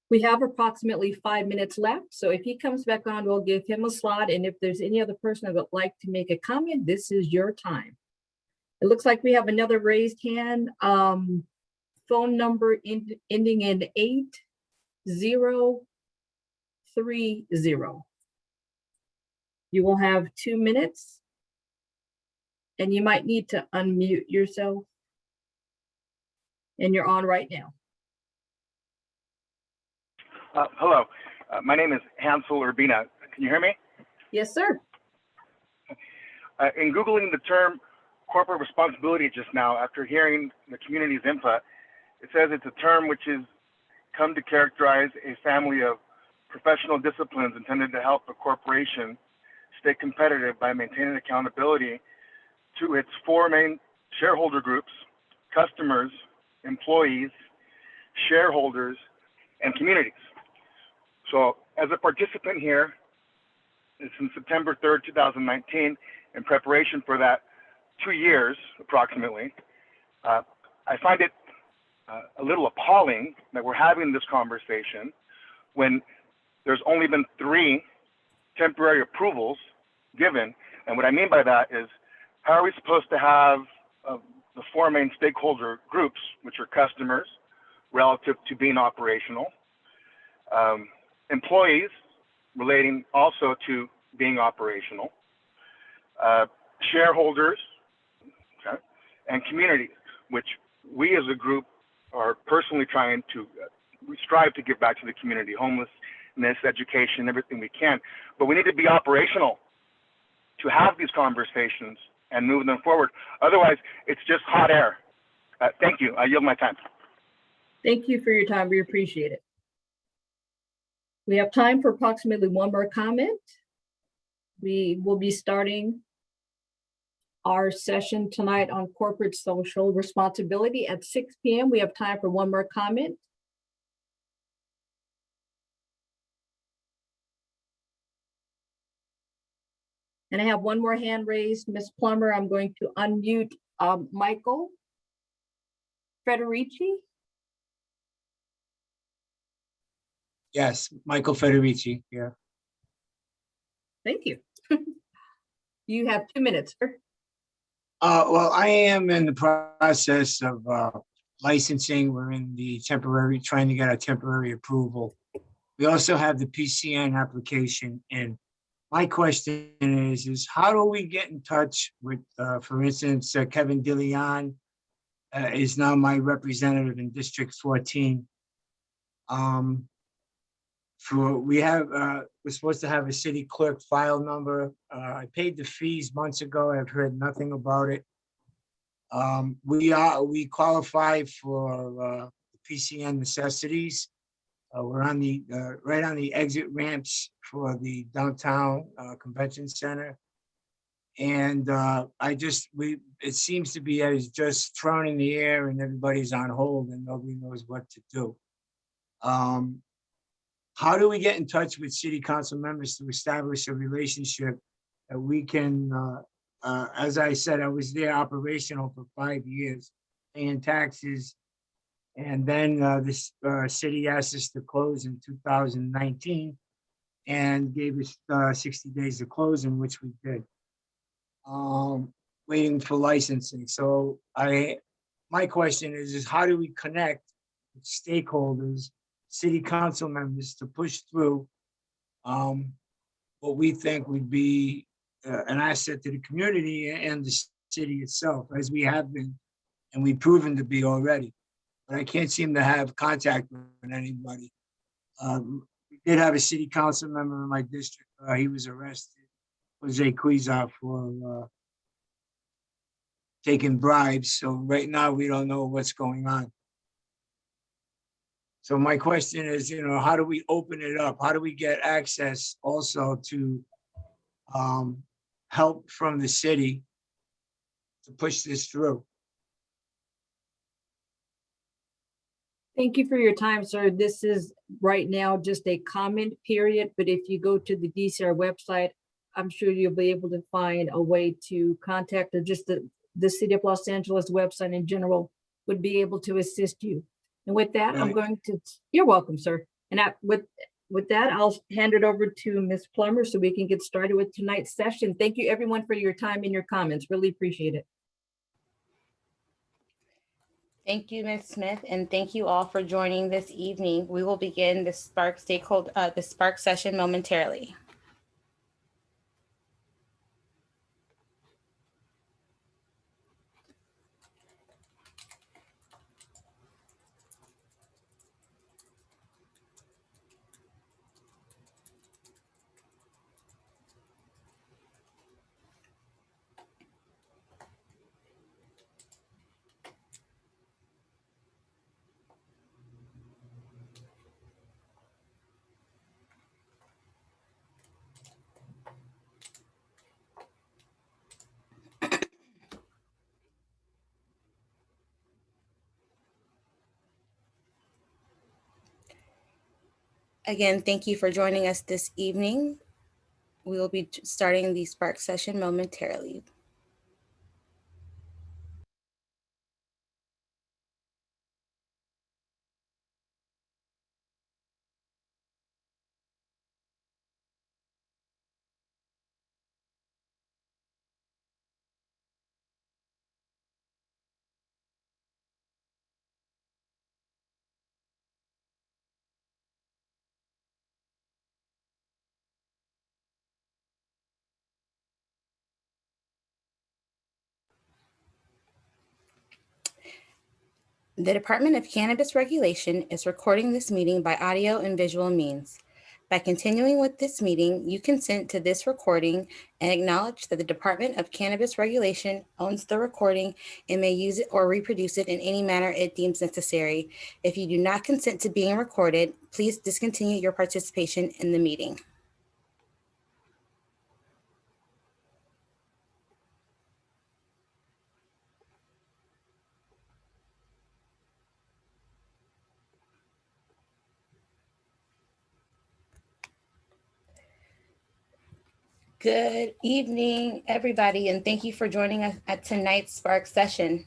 We have approximately 5 minutes left. So if he comes back on, we'll give him a slot. And if there's any other person that would like to make a comment, this is your time. It looks like we have another raised hand. Phone number ending in 8030. You will have 2 minutes. And you might need to unmute yourself. And you're on right now. Hello, my name is Hansel Urbina. Can you hear me? Yes, sir. In Googling the term corporate responsibility just now, after hearing the community's input, it says it's a term which is come to characterize a family of professional disciplines intended to help a corporation stay competitive by maintaining accountability to its 4 main shareholder groups: customers, employees, shareholders, and communities. So as a participant here, since September 3rd, 2019, in preparation for that 2 years approximately, I find it a little appalling that we're having this conversation when there's only been 3 temporary approvals given. And what I mean by that is, how are we supposed to have the 4 main stakeholder groups, which are customers, relative to being operational, employees relating also to being operational, shareholders, okay, and communities, which we as a group are personally trying to, we strive to give back to the community, homelessness, education, everything we can, but we need to be operational to have these conversations and move them forward. Otherwise, it's just hot air. Thank you. I yield my time. Thank you for your time. We appreciate it. We have time for approximately 1 more comment. We will be starting our session tonight on corporate social responsibility at 6 p.m. We have time for 1 more comment. And I have 1 more hand raised. Ms. Plummer, I'm going to unmute Michael Federici. Yes, Michael Federici here. Thank you. You have 2 minutes, sir. Well, I am in the process of licensing. We're in the temporary, trying to get a temporary approval. We also have the PCN application. And my question is how do we get in touch with, for instance, Kevin DeLeon is now my representative in District 14. we're supposed to have a city clerk file number. I paid the fees months ago. I've heard nothing about it. We qualify for PCN necessities. We're on the right on the exit ramps for the downtown convention center. And it seems to be that it's just thrown in the air and everybody's on hold and nobody knows what to do. How do we get in touch with city council members to establish a relationship that we can, as I said, I was there operational for 5 years, paying taxes. And then this city asked us to close in 2019 and gave us 60 days to close, in which we did. Waiting for licensing. So my question is how do we connect with stakeholders, city council members to push through what we think would be an asset to the community and the city itself, as we have been, and we've proven to be already. But I can't seem to have contact with anybody. We did have a city council member in my district. He was arrested, Jose Cuizar, for taking bribes. So right now we don't know what's going on. So my question is, how do we open it up? How do we get access also to help from the city to push this through? Thank you for your time, sir. This is right now just a comment period, but if you go to the DCR website, I'm sure you'll be able to find a way to contact, or just the City of Los Angeles website in general would be able to assist you. And with that, I'm going to, you're welcome, sir. And with that, I'll hand it over to Ms. Plummer so we can get started with tonight's session. Thank you everyone for your time and your comments. Really appreciate it. Thank you, Ms. Smith, and thank you all for joining this evening. We will begin the Spark session momentarily. Again, thank you for joining us this evening. We will be starting the Spark session momentarily. The Department of Cannabis Regulation is recording this meeting by audio and visual means. By continuing with this meeting, you consent to this recording and acknowledge that the Department of Cannabis Regulation owns the recording and may use it or reproduce it in any manner it deems necessary. If you do not consent to being recorded, please discontinue your participation in the meeting. Good evening, everybody, and thank you for joining us at tonight's Spark session.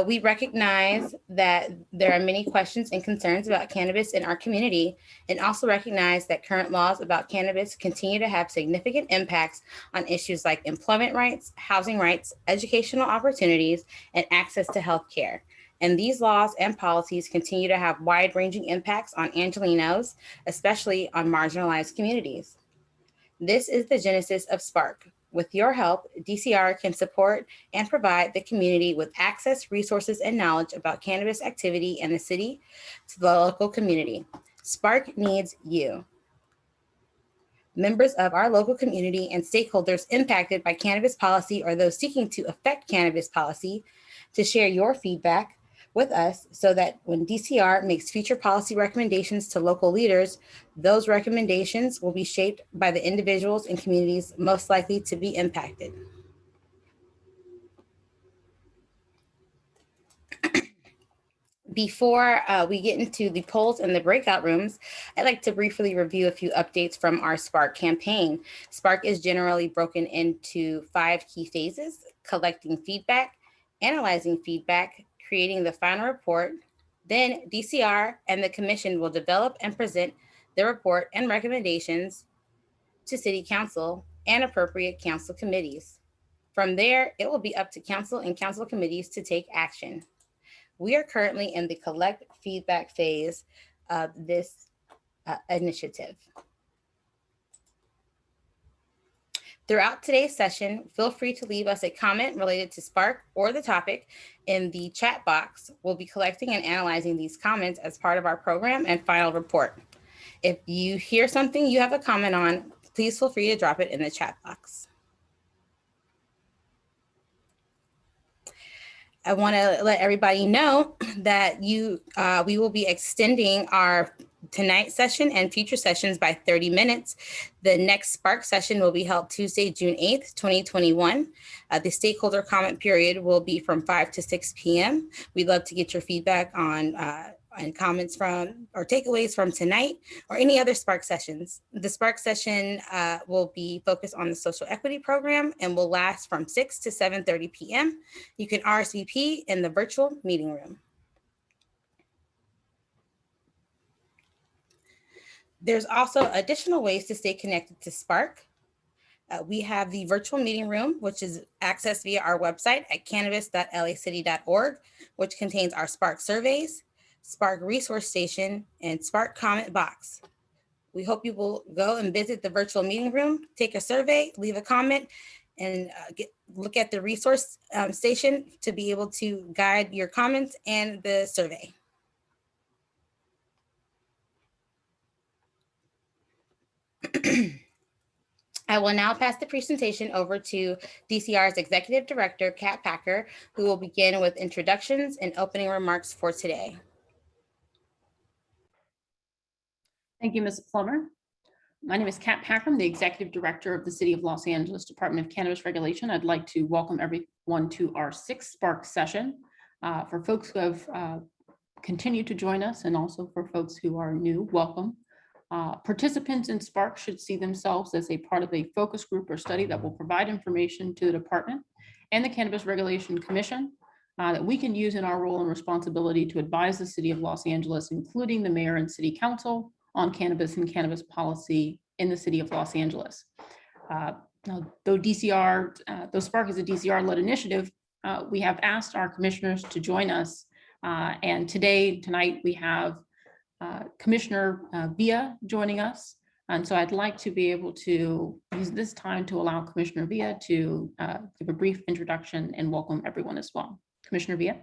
We recognize that there are many questions and concerns about cannabis in our community, and also recognize that current laws about cannabis continue to have significant impacts on issues like employment rights, housing rights, educational opportunities, and access to health care. And these laws and policies continue to have wide-ranging impacts on Angelenos, especially on marginalized communities. This is the genesis of Spark. With your help, DCR can support and provide the community with access, resources, and knowledge about cannabis activity in the city to the local community. Spark needs you. Members of our local community and stakeholders impacted by cannabis policy or those seeking to affect cannabis policy to share your feedback with us so that when DCR makes future policy recommendations to local leaders, those recommendations will be shaped by the individuals and communities most likely to be impacted. Before we get into the polls and the breakout rooms, I'd like to briefly review a few updates from our Spark campaign. Spark is generally broken into 5 key phases: collecting feedback, analyzing feedback, creating the final report. Then DCR and the commission will develop and present the report and recommendations to City Council and appropriate council committees. From there, it will be up to council and council committees to take action. We are currently in the collect feedback phase of this initiative. Throughout today's session, feel free to leave us a comment related to Spark or the topic in the chat box. We'll be collecting and analyzing these comments as part of our program and final report. If you hear something you have a comment on, please feel free to drop it in the chat box. I want to let everybody know that we will be extending our tonight's session and future sessions by 30 minutes. The next Spark session will be held Tuesday, June 8th, 2021. The stakeholder comment period will be from 5 to 6 p.m. We'd love to get your feedback on and comments from or takeaways from tonight or any other Spark sessions. The Spark session will be focused on the social equity program and will last from 6 to 7:30 p.m. You can RSVP in the virtual meeting room. There's also additional ways to stay connected to Spark. We have the virtual meeting room, which is accessed via our website at cannabis.lacity.org, which contains our Spark surveys, Spark resource station, and Spark comment box. We hope you will go and visit the virtual meeting room, take a survey, leave a comment, and look at the resource station to be able to guide your comments and the survey. I will now pass the presentation over to DCR's Executive Director, Kat Packer, who will begin with introductions and opening remarks for today. Thank you, Ms. Plummer. My name is Kat Packer. I'm the Executive Director of the City of Los Angeles Department of Cannabis Regulation. I'd like to welcome everyone to our 6th Spark session. For folks who have continued to join us and also for folks who are new, welcome. Participants in Spark should see themselves as a part of a focus group or study that will provide information to the department and the Cannabis Regulation Commission that we can use in our role and responsibility to advise the City of Los Angeles, including the mayor and city council, on cannabis and cannabis policy in the City of Los Angeles. Now, though Spark is a DCR-led initiative, we have asked our commissioners to join us. And tonight, we have Commissioner Villa joining us. And so I'd like to be able to use this time to allow Commissioner Villa to give a brief introduction and welcome everyone as well. Commissioner Villa.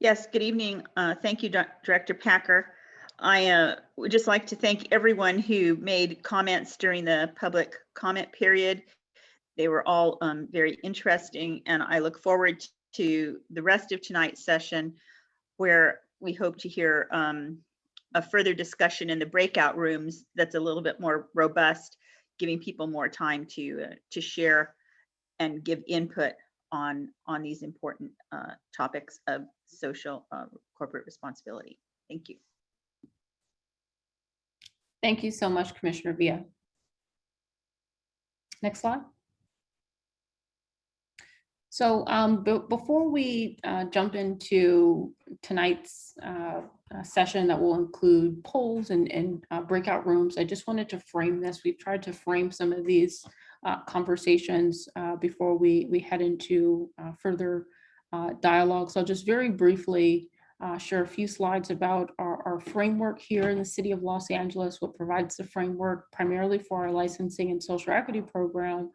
Yes, good evening. Thank you, Director Packer. I would just like to thank everyone who made comments during the public comment period. They were all very interesting, and I look forward to the rest of tonight's session, where we hope to hear a further discussion in the breakout rooms that's a little bit more robust, giving people more time to share and give input on these important topics of social corporate responsibility. Thank you. Thank you so much, Commissioner Villa. Next slide. So before we jump into tonight's session that will include polls and breakout rooms, I just wanted to frame this. We've tried to frame some of these conversations before we head into further dialogue. So I'll just very briefly share a few slides about our framework here in the City of Los Angeles, what provides the framework primarily for our licensing and social equity program.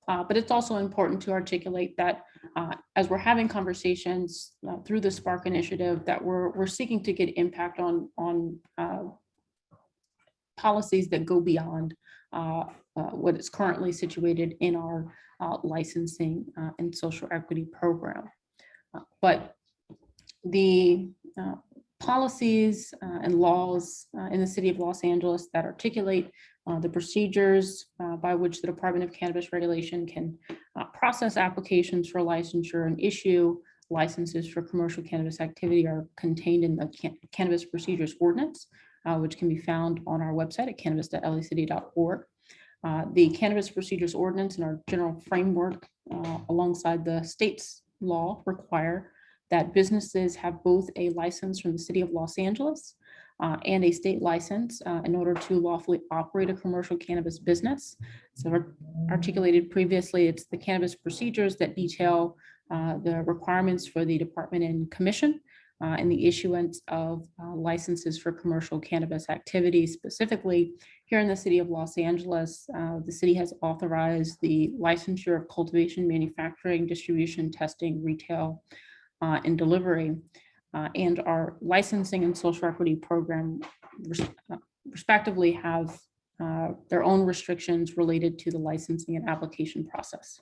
But it's also important to articulate that as we're having conversations through the Spark initiative, that we're seeking to get impact on policies that go beyond what is currently situated in our licensing and social equity program. But the policies and laws in the city of Los Angeles that articulate the procedures by which the Department of Cannabis Regulation can process applications for licensure and issue licenses for commercial cannabis activity are contained in the Cannabis Procedures Ordinance, which can be found on our website at cannabis.lacity.org. The Cannabis Procedures Ordinance and our general framework alongside the state's law require that businesses have both a license from the city of Los Angeles and a state license in order to lawfully operate a commercial cannabis business. So articulated previously, it's the cannabis procedures that detail the requirements for the department and commission and the issuance of licenses for commercial cannabis activities. Specifically, here in the city of Los Angeles, the city has authorized the licensure of cultivation, manufacturing, distribution, testing, retail, and delivery. And our licensing and social equity program respectively have their own restrictions related to the licensing and application process.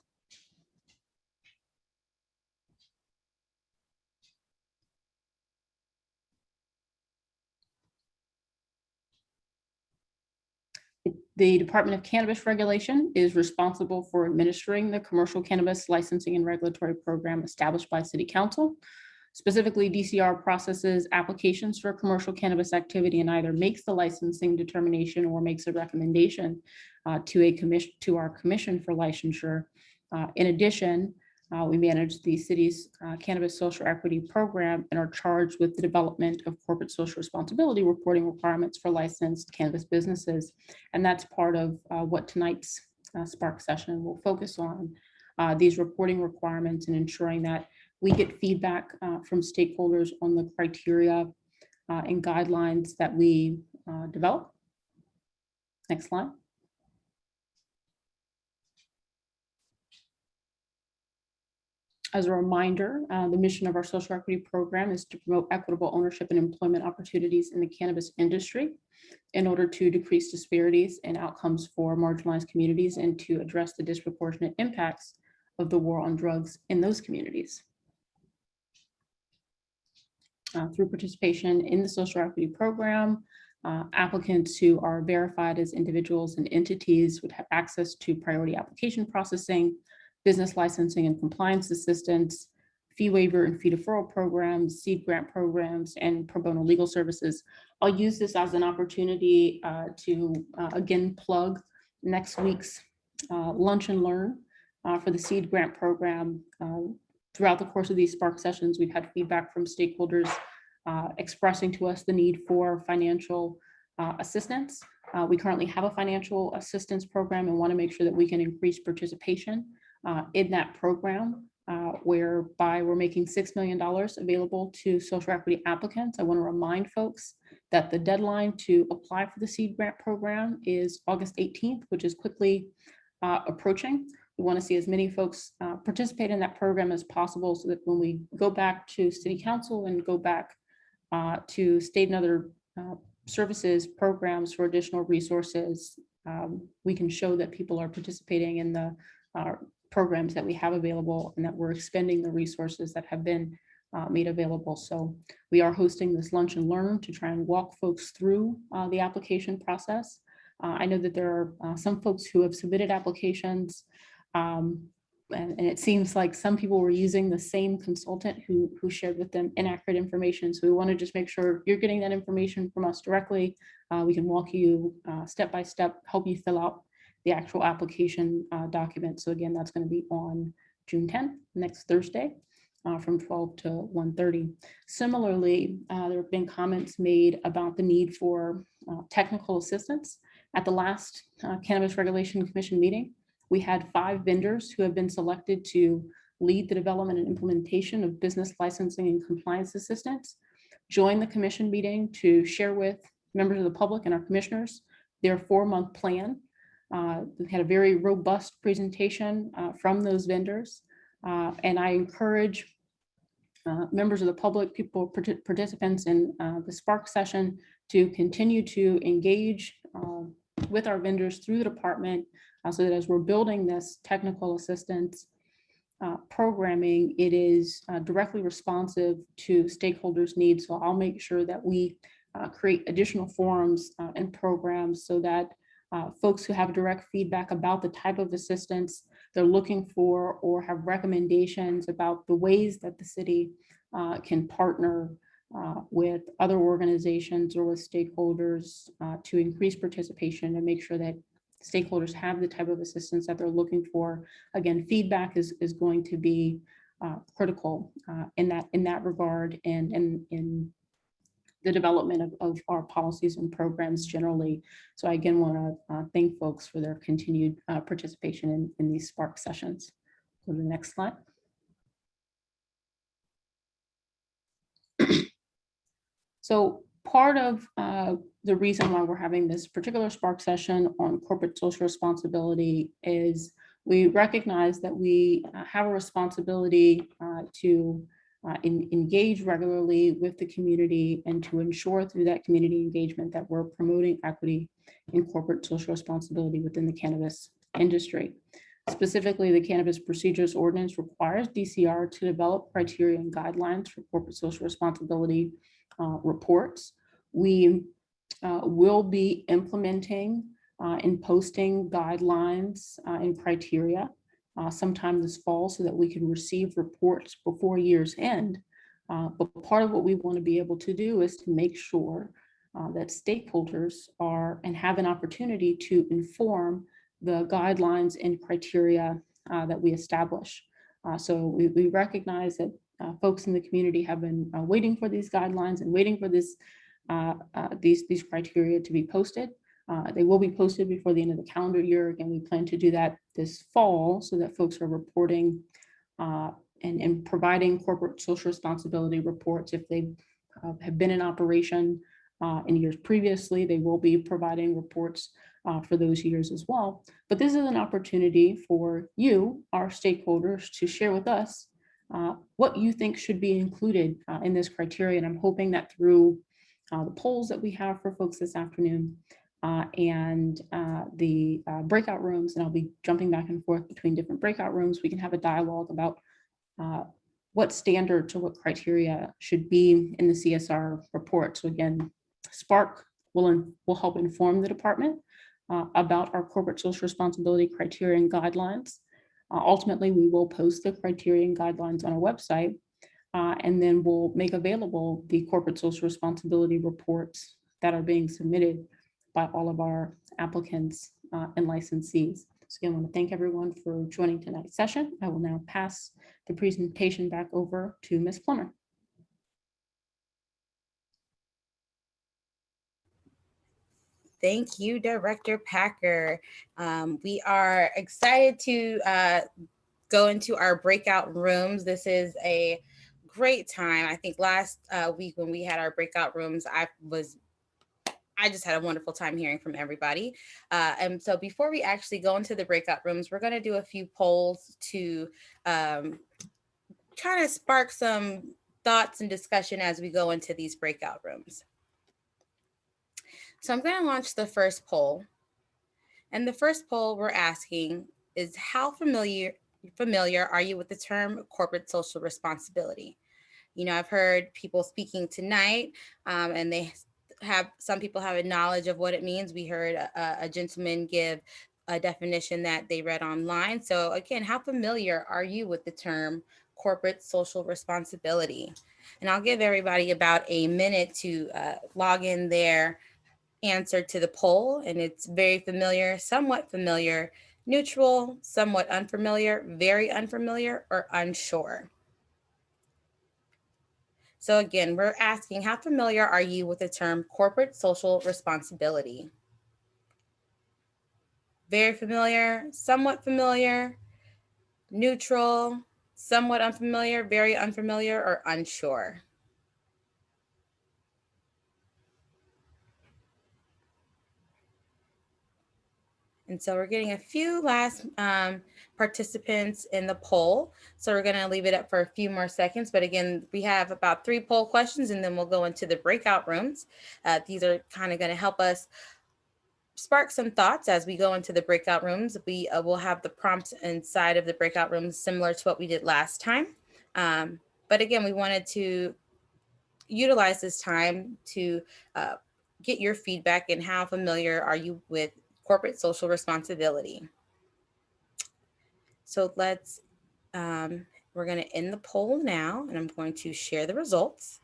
The Department of Cannabis Regulation is responsible for administering the commercial cannabis licensing and regulatory program established by City Council. Specifically, DCR processes applications for commercial cannabis activity and either makes the licensing determination or makes a recommendation to our commission for licensure. In addition, we manage the city's cannabis social equity program and are charged with the development of corporate social responsibility reporting requirements for licensed cannabis businesses. And that's part of what tonight's Spark session will focus on, these reporting requirements and ensuring that we get feedback from stakeholders on the criteria and guidelines that we develop. Next slide. As a reminder, the mission of our social equity program is to promote equitable ownership and employment opportunities in the cannabis industry in order to decrease disparities and outcomes for marginalized communities and to address the disproportionate impacts of the war on drugs in those communities. Through participation in the social equity program, applicants who are verified as individuals and entities would have access to priority application processing, business licensing and compliance assistance, fee waiver and fee deferral programs, seed grant programs, and pro bono legal services. I'll use this as an opportunity to again plug next week's Lunch and Learn for the seed grant program. Throughout the course of these Spark sessions, we've had feedback from stakeholders expressing to us the need for financial assistance. We currently have a financial assistance program and want to make sure that we can increase participation in that program, whereby we're making $6 million available to social equity applicants. I want to remind folks that the deadline to apply for the seed grant program is August 18th, which is quickly approaching. We want to see as many folks participate in that program as possible so that when we go back to City Council and go back to state and other services programs for additional resources, we can show that people are participating in the programs that we have available and that we're expending the resources that have been made available. So we are hosting this Lunch and Learn to try and walk folks through the application process. I know that there are some folks who have submitted applications and it seems like some people were using the same consultant who shared with them inaccurate information. So we want to just make sure you're getting that information from us directly. We can walk you step by step, help you fill out the actual application document. So again, that's going to be on June 10th, next Thursday, from 12 to 1:30. Similarly, there have been comments made about the need for technical assistance. At the last Cannabis Regulation Commission meeting, we had 5 vendors who have been selected to lead the development and implementation of business licensing and compliance assistance, join the commission meeting to share with members of the public and our commissioners their 4-month plan. We had a very robust presentation from those vendors. And I encourage members of the public, participants in the Spark session to continue to engage with our vendors through the department so that as we're building this technical assistance programming, it is directly responsive to stakeholders' needs. So I'll make sure that we create additional forums and programs so that folks who have direct feedback about the type of assistance they're looking for or have recommendations about the ways that the city can partner with other organizations or with stakeholders to increase participation and make sure that stakeholders have the type of assistance that they're looking for. Again, feedback is going to be critical in that regard and in the development of our policies and programs generally. So I again want to thank folks for their continued participation in these Spark sessions. Go to the next slide. So part of the reason why we're having this particular Spark session on corporate social responsibility is we recognize that we have a responsibility to engage regularly with the community and to ensure through that community engagement that we're promoting equity in corporate social responsibility within the cannabis industry. Specifically, the Cannabis Procedures Ordinance requires DCR to develop criteria and guidelines for corporate social responsibility reports. We will be implementing and posting guidelines and criteria sometime this fall so that we can receive reports before year's end. But part of what we want to be able to do is to make sure that stakeholders are and have an opportunity to inform the guidelines and criteria that we establish. So we recognize that folks in the community have been waiting for these guidelines and waiting for this these criteria to be posted. They will be posted before the end of the calendar year. Again, we plan to do that this fall so that folks are reporting and providing corporate social responsibility reports. If they have been in operation in years previously, they will be providing reports for those years as well. But this is an opportunity for you, our stakeholders, to share with us what you think should be included in this criteria. And I'm hoping that through the polls that we have for folks this afternoon and the breakout rooms, and I'll be jumping back and forth between different breakout rooms, we can have a dialogue about what standards or what criteria should be in the CSR report. So again, Spark will help inform the department about our corporate social responsibility criteria and guidelines. Ultimately, we will post the criteria and guidelines on our website, and then we'll make available the corporate social responsibility reports that are being submitted by all of our applicants and licensees. So again, I want to thank everyone for joining tonight's session. I will now pass the presentation back over to Ms. Plummer. Thank you, Director Packer. We are excited to go into our breakout rooms. This is a great time. I think last week when we had our breakout rooms, I just had a wonderful time hearing from everybody. And so before we actually go into the breakout rooms, we're going to do a few polls to try to spark some thoughts and discussion as we go into these breakout rooms. So I'm going to launch the first poll. And the first poll we're asking is, how familiar are you with the term corporate social responsibility? You know, I've heard people speaking tonight and some people have a knowledge of what it means. We heard a gentleman give a definition that they read online. So again, how familiar are you with the term corporate social responsibility? And I'll give everybody about a minute to log in their answer to the poll. And it's very familiar, somewhat familiar, neutral, somewhat unfamiliar, very unfamiliar, or unsure. So again, we're asking, how familiar are you with the term corporate social responsibility? Very familiar, somewhat familiar, neutral, somewhat unfamiliar, very unfamiliar, or unsure? And so we're getting a few last participants in the poll. So we're gonna leave it up for a few more seconds. But again, we have about 3 poll questions and then we'll go into the breakout rooms. These are kind of gonna help us spark some thoughts as we go into the breakout rooms. We will have the prompts inside of the breakout rooms similar to what we did last time. But again, we wanted to utilize this time to get your feedback and how familiar are you with corporate social responsibility. So let's, we're going to end the poll now, and I'm going to share the results.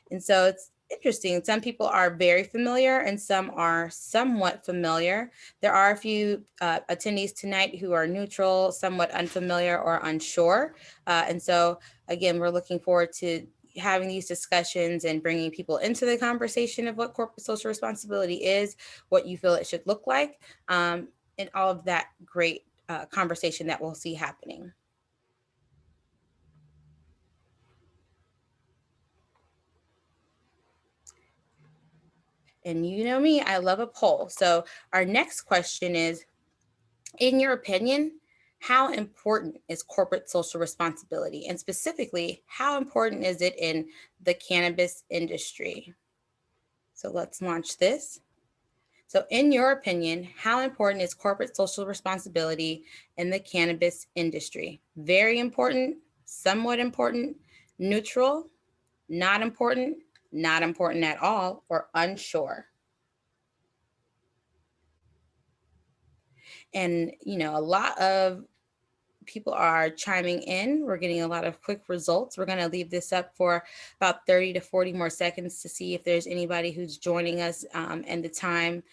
And so it's interesting. Some people are very familiar and some are somewhat familiar. There are a few attendees tonight who are neutral, somewhat unfamiliar, or unsure. And so again, we're looking forward to having these discussions and bringing people into the conversation of what corporate social responsibility is, what you feel it should look like, and all of that great conversation that we'll see happening. And you know me, I love a poll. So our next question is, in your opinion, how important is corporate social responsibility? And specifically, how important is it in the cannabis industry? So let's launch this. So in your opinion, how important is corporate social responsibility in the cannabis industry? Very important, somewhat important, neutral, not important at all, or unsure. And, you know, a lot of people are chiming in. We're getting a lot of quick results. We're going to leave this up for about 30 to 40 more seconds to see if there's anybody who's joining us in the time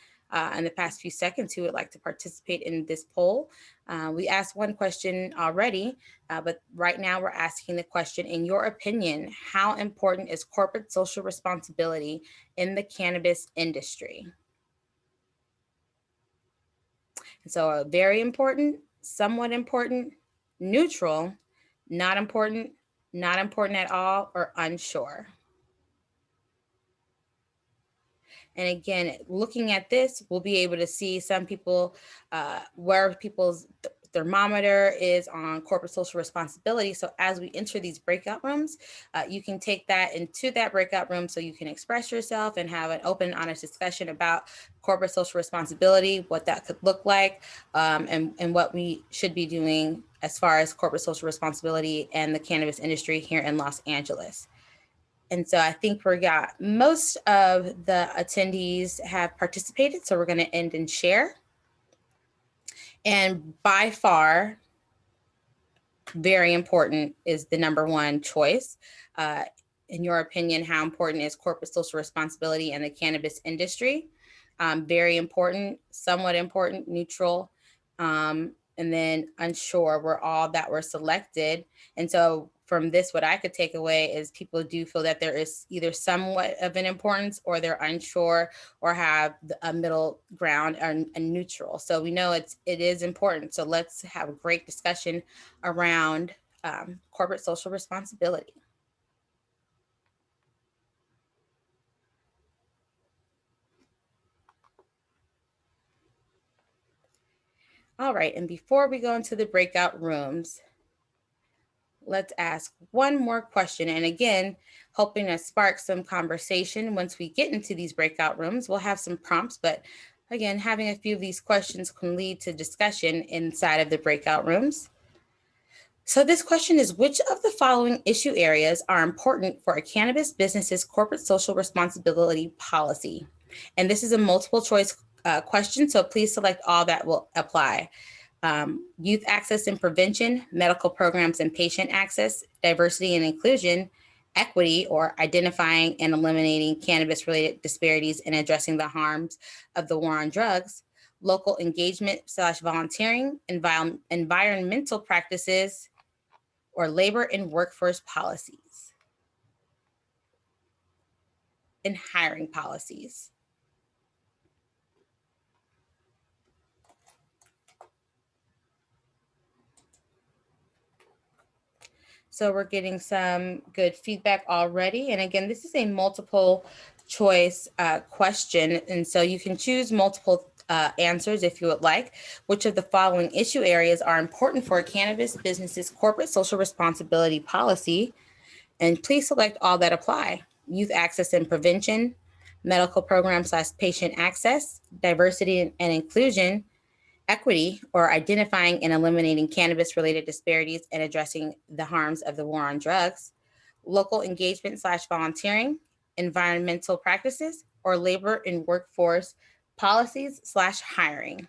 in the past few seconds who would like to participate in this poll. We asked one question already, but right now we're asking the question, in your opinion, how important is corporate social responsibility in the cannabis industry? And so very important, somewhat important, neutral, not important at all, or unsure. And again, looking at this, we'll be able to see some people, where people's thermometer is on corporate social responsibility. So as we enter these breakout rooms, you can take that into that breakout room so you can express yourself and have an open, honest discussion about corporate social responsibility, what that could look like, and what we should be doing as far as corporate social responsibility and the cannabis industry here in Los Angeles. And so I think we got most of the attendees have participated. So we're going to end and share. And by far, very important is the #1 choice. In your opinion, how important is corporate social responsibility in the cannabis industry? Very important, somewhat important, neutral, and then unsure were all that were selected. And so from this, what I could take away is people do feel that there is either somewhat of an importance, or they're unsure, or have a middle ground, or a neutral. So we know it is important. So let's have a great discussion around corporate social responsibility. All right, and before we go into the breakout rooms, let's ask one more question. And again, hoping to spark some conversation. Once we get into these breakout rooms, we'll have some prompts, but again, having a few of these questions can lead to discussion inside of the breakout rooms. So this question is, which of the following issue areas are important for a cannabis business's corporate social responsibility policy? And this is a multiple choice question, so please select all that will apply. Youth access and prevention, medical programs and patient access, diversity and inclusion, equity, or identifying and eliminating cannabis-related disparities and addressing the harms of the war on drugs, local engagement / volunteering, environmental practices, or labor and workforce policies, and hiring policies. So we're getting some good feedback already. And again, this is a multiple choice question. And so you can choose multiple answers if you would like. Which of the following issue areas are important for a cannabis business's corporate social responsibility policy? And please select all that apply. Youth access and prevention, medical programs / patient access, diversity and inclusion, equity, or identifying and eliminating cannabis-related disparities and addressing the harms of the war on drugs, local engagement / volunteering, environmental practices, or labor and workforce policies / hiring.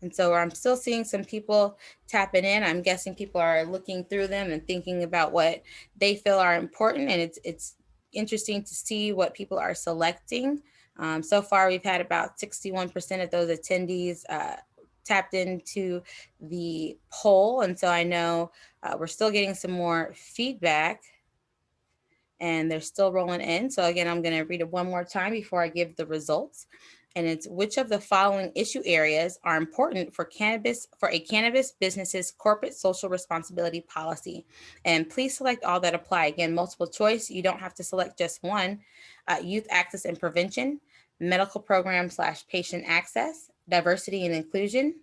And so I'm still seeing some people tapping in. I'm guessing people are looking through them and thinking about what they feel are important. And it's interesting to see what people are selecting. So far, we've had about 61% of those attendees tapped into the poll. And so I know we're still getting some more feedback and they're still rolling in. So again, I'm going to read it one more time before I give the results. And it's which of the following issue areas are important for a cannabis business's corporate social responsibility policy? And please select all that apply. Again, multiple choice. You don't have to select just one. Youth access and prevention, medical program / patient access, diversity and inclusion,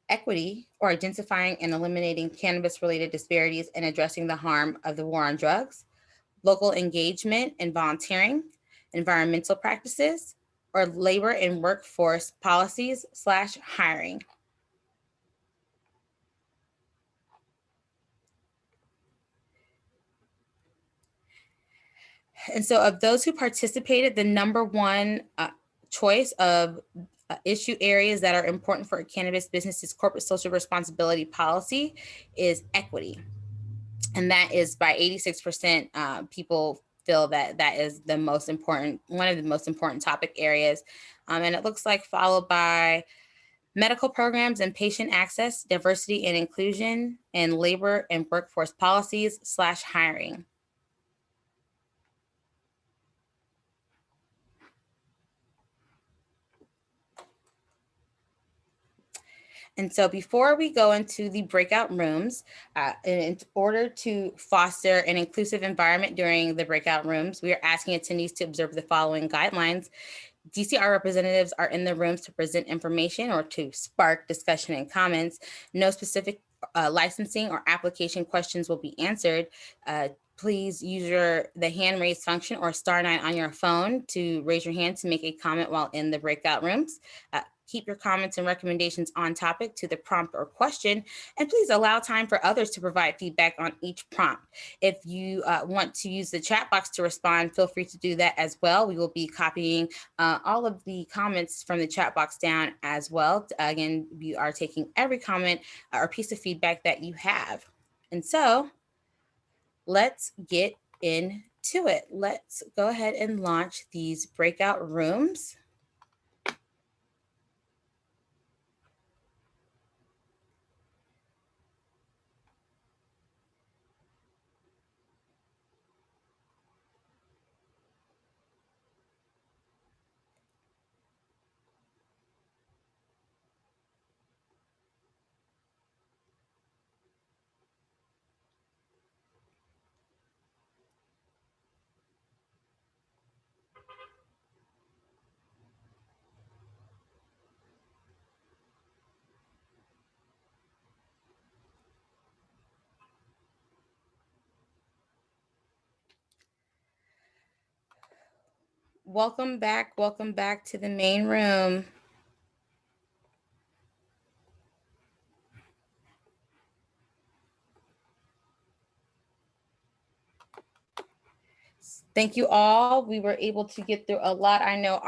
equity, or identifying and eliminating cannabis-related disparities and addressing the harm of the war on drugs, local engagement and volunteering, environmental practices, or labor and workforce policies / hiring. And so of those who participated, the number one choice of issue areas that are important for a cannabis business's corporate social responsibility policy is equity. And that is by 86% people feel that that is the most important, one of the most important topic areas. And it looks like followed by medical programs and patient access, diversity and inclusion, and labor and workforce policies / hiring. And so before we go into the breakout rooms, in order to foster an inclusive environment during the breakout rooms, we are asking attendees to observe the following guidelines. DCR representatives are in the rooms to present information or to spark discussion and comments. No specific licensing or application questions will be answered. Please use the hand raise function or *9 on your phone to raise your hand to make a comment while in the breakout rooms. Keep your comments and recommendations on topic to the prompt or question, and please allow time for others to provide feedback on each prompt. If you want to use the chat box to respond, feel free to do that as well. We will be copying all of the comments from the chat box down as well. Again, we are taking every comment or piece of feedback that you have. And so let's get into it. Let's go ahead and launch these breakout rooms. Welcome back to the main room. Thank you all. We were able to get through a lot. I know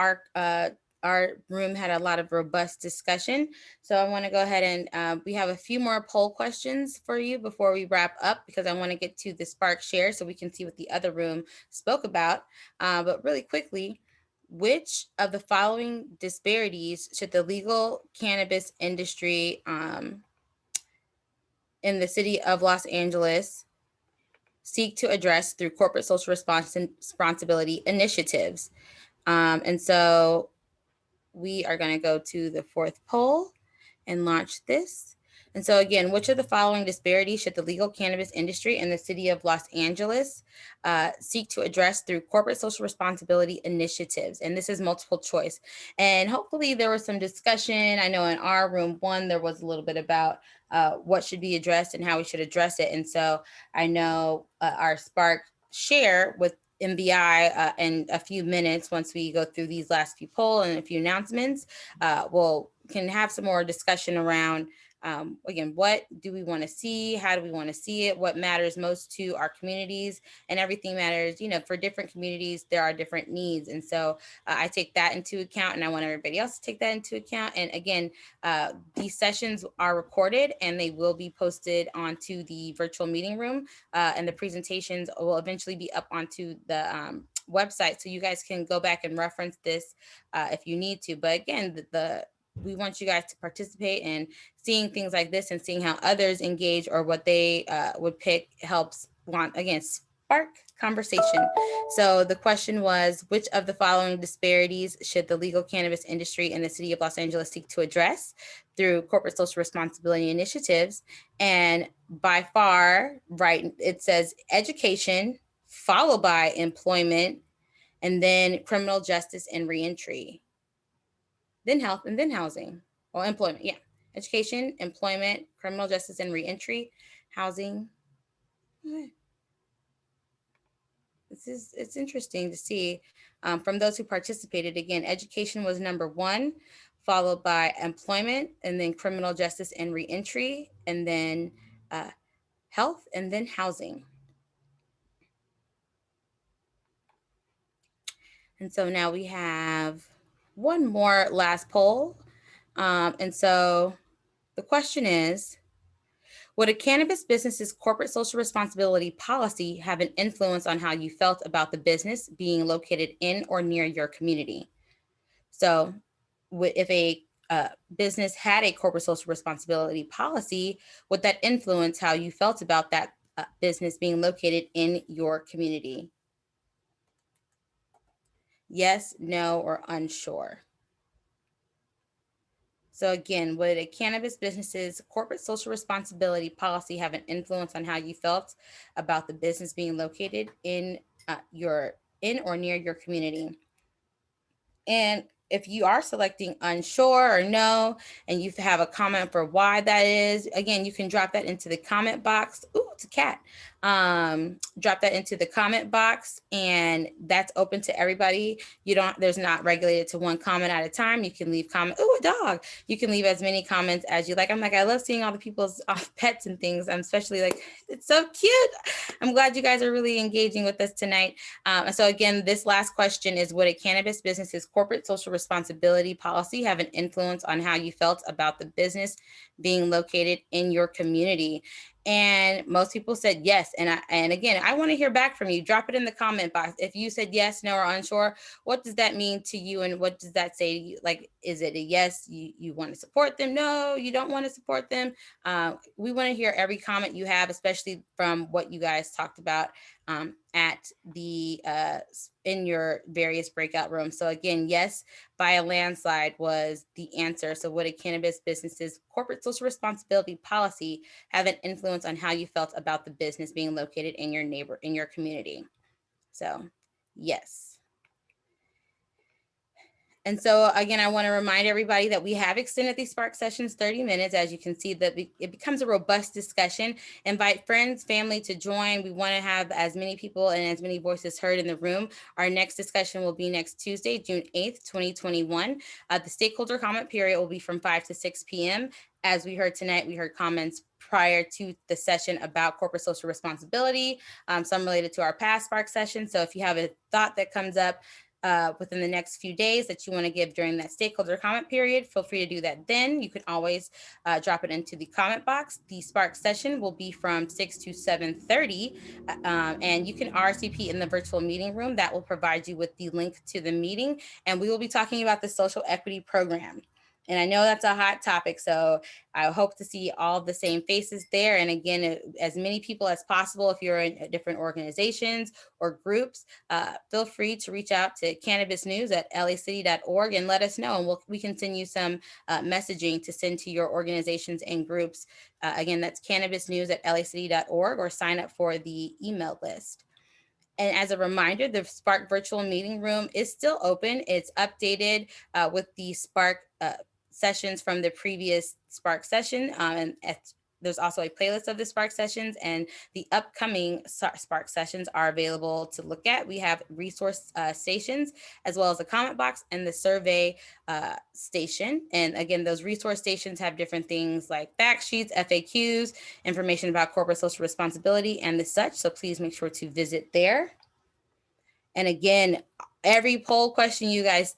our room had a lot of robust discussion. So I want to go ahead and we have a few more poll questions for you before we wrap up, because I want to get to the Spark share so we can see what the other room spoke about. But really quickly, which of the following disparities should the legal cannabis industry in the city of Los Angeles seek to address through corporate social responsibility initiatives? And so we are going to go to the fourth poll and launch this. And so again, which of the following disparities should the legal cannabis industry in the city of Los Angeles seek to address through corporate social responsibility initiatives? And this is multiple choice. And hopefully there was some discussion. I know in our room one, there was a little bit about what should be addressed and how we should address it. And so I know our Spark share with MBI in a few minutes, once we go through these last few poll and a few announcements, can have some more discussion around again, what do we want to see? How do we want to see it? What matters most to our communities? And everything matters, for different communities, there are different needs. And so I take that into account, and I want everybody else to take that into account. And again, these sessions are recorded and they will be posted onto the virtual meeting room, and the presentations will eventually be up onto the website. So you guys can go back and reference this if you need to. But again, we want you guys to participate, and seeing things like this and seeing how others engage or what they would pick helps spark conversation. So the question was, which of the following disparities should the legal cannabis industry in the city of Los Angeles seek to address through corporate social responsibility initiatives? And by far, right, it says education, followed by employment, and then criminal justice and reentry. Then health, and then housing, or employment. Yeah, education, employment, criminal justice and reentry, housing. It's interesting to see from those who participated. Again, education was number one, followed by employment, and then criminal justice and reentry, and then health, and then housing. And so now we have one more last poll. And so the question is, would a cannabis business's corporate social responsibility policy have an influence on how you felt about the business being located in or near your community? So if a business had a corporate social responsibility policy, would that influence how you felt about that business being located in your community? Yes, no, or unsure. So again, would a cannabis business's corporate social responsibility policy have an influence on how you felt about the business being located in or near your community? And if you are selecting unsure or no, and you have a comment for why that is, again, you can drop that into the comment box. Ooh, it's a cat. Drop that into the comment box, and that's open to everybody. There's not regulated to one comment at a time. You can leave comment. Ooh, a dog. You can leave as many comments as you like. I love seeing all the people's pets and things. I'm especially like, it's so cute. I'm glad you guys are really engaging with us tonight. So again, this last question is, would a cannabis business's corporate social responsibility policy have an influence on how you felt about the business being located in your community? And most people said yes. And again, I want to hear back from you. Drop it in the comment box. If you said yes, no, or unsure, what does that mean to you? And what does that say to you? Like, is it a yes, you want to support them? No, you don't want to support them. We want to hear every comment you have, especially from what you guys talked about at the in your various breakout rooms. So again, yes, by a landslide was the answer. So would a cannabis business's corporate social responsibility policy have an influence on how you felt about the business being located in your community? So yes. And so again, I want to remind everybody that we have extended these Spark sessions 30 minutes. As you can see, that it becomes a robust discussion. Invite friends, family to join. We want to have as many people and as many voices heard in the room. Our next discussion will be next Tuesday, June 8th, 2021. The stakeholder comment period will be from 5 to 6 p.m. As we heard tonight, we heard comments prior to the session about corporate social responsibility, some related to our past Spark session. So if you have a thought that comes up within the next few days that you want to give during that stakeholder comment period, feel free to do that then. You can always drop it into the comment box. The Spark session will be from 6 to 7:30, and you can RSVP in the virtual meeting room. That will provide you with the link to the meeting, and we will be talking about the social equity program. And I know that's a hot topic, so I hope to see all the same faces there. And again, as many people as possible, if you're in different organizations or groups, feel free to reach out to cannabisnews@lacity.org and let us know, and we can send you some messaging to send to your organizations and groups. Again, that's cannabisnews@lacity.org, or sign up for the email list. And as a reminder, the Spark virtual meeting room is still open. It's updated with the Spark sessions from the previous Spark session. There's also a playlist of the Spark sessions, and the upcoming Spark sessions are available to look at. We have resource stations, as well as the comment box and the survey station. And again, those resource stations have different things like fact sheets, FAQs, information about corporate social responsibility, and the such. So please make sure to visit there. And again, every poll question you guys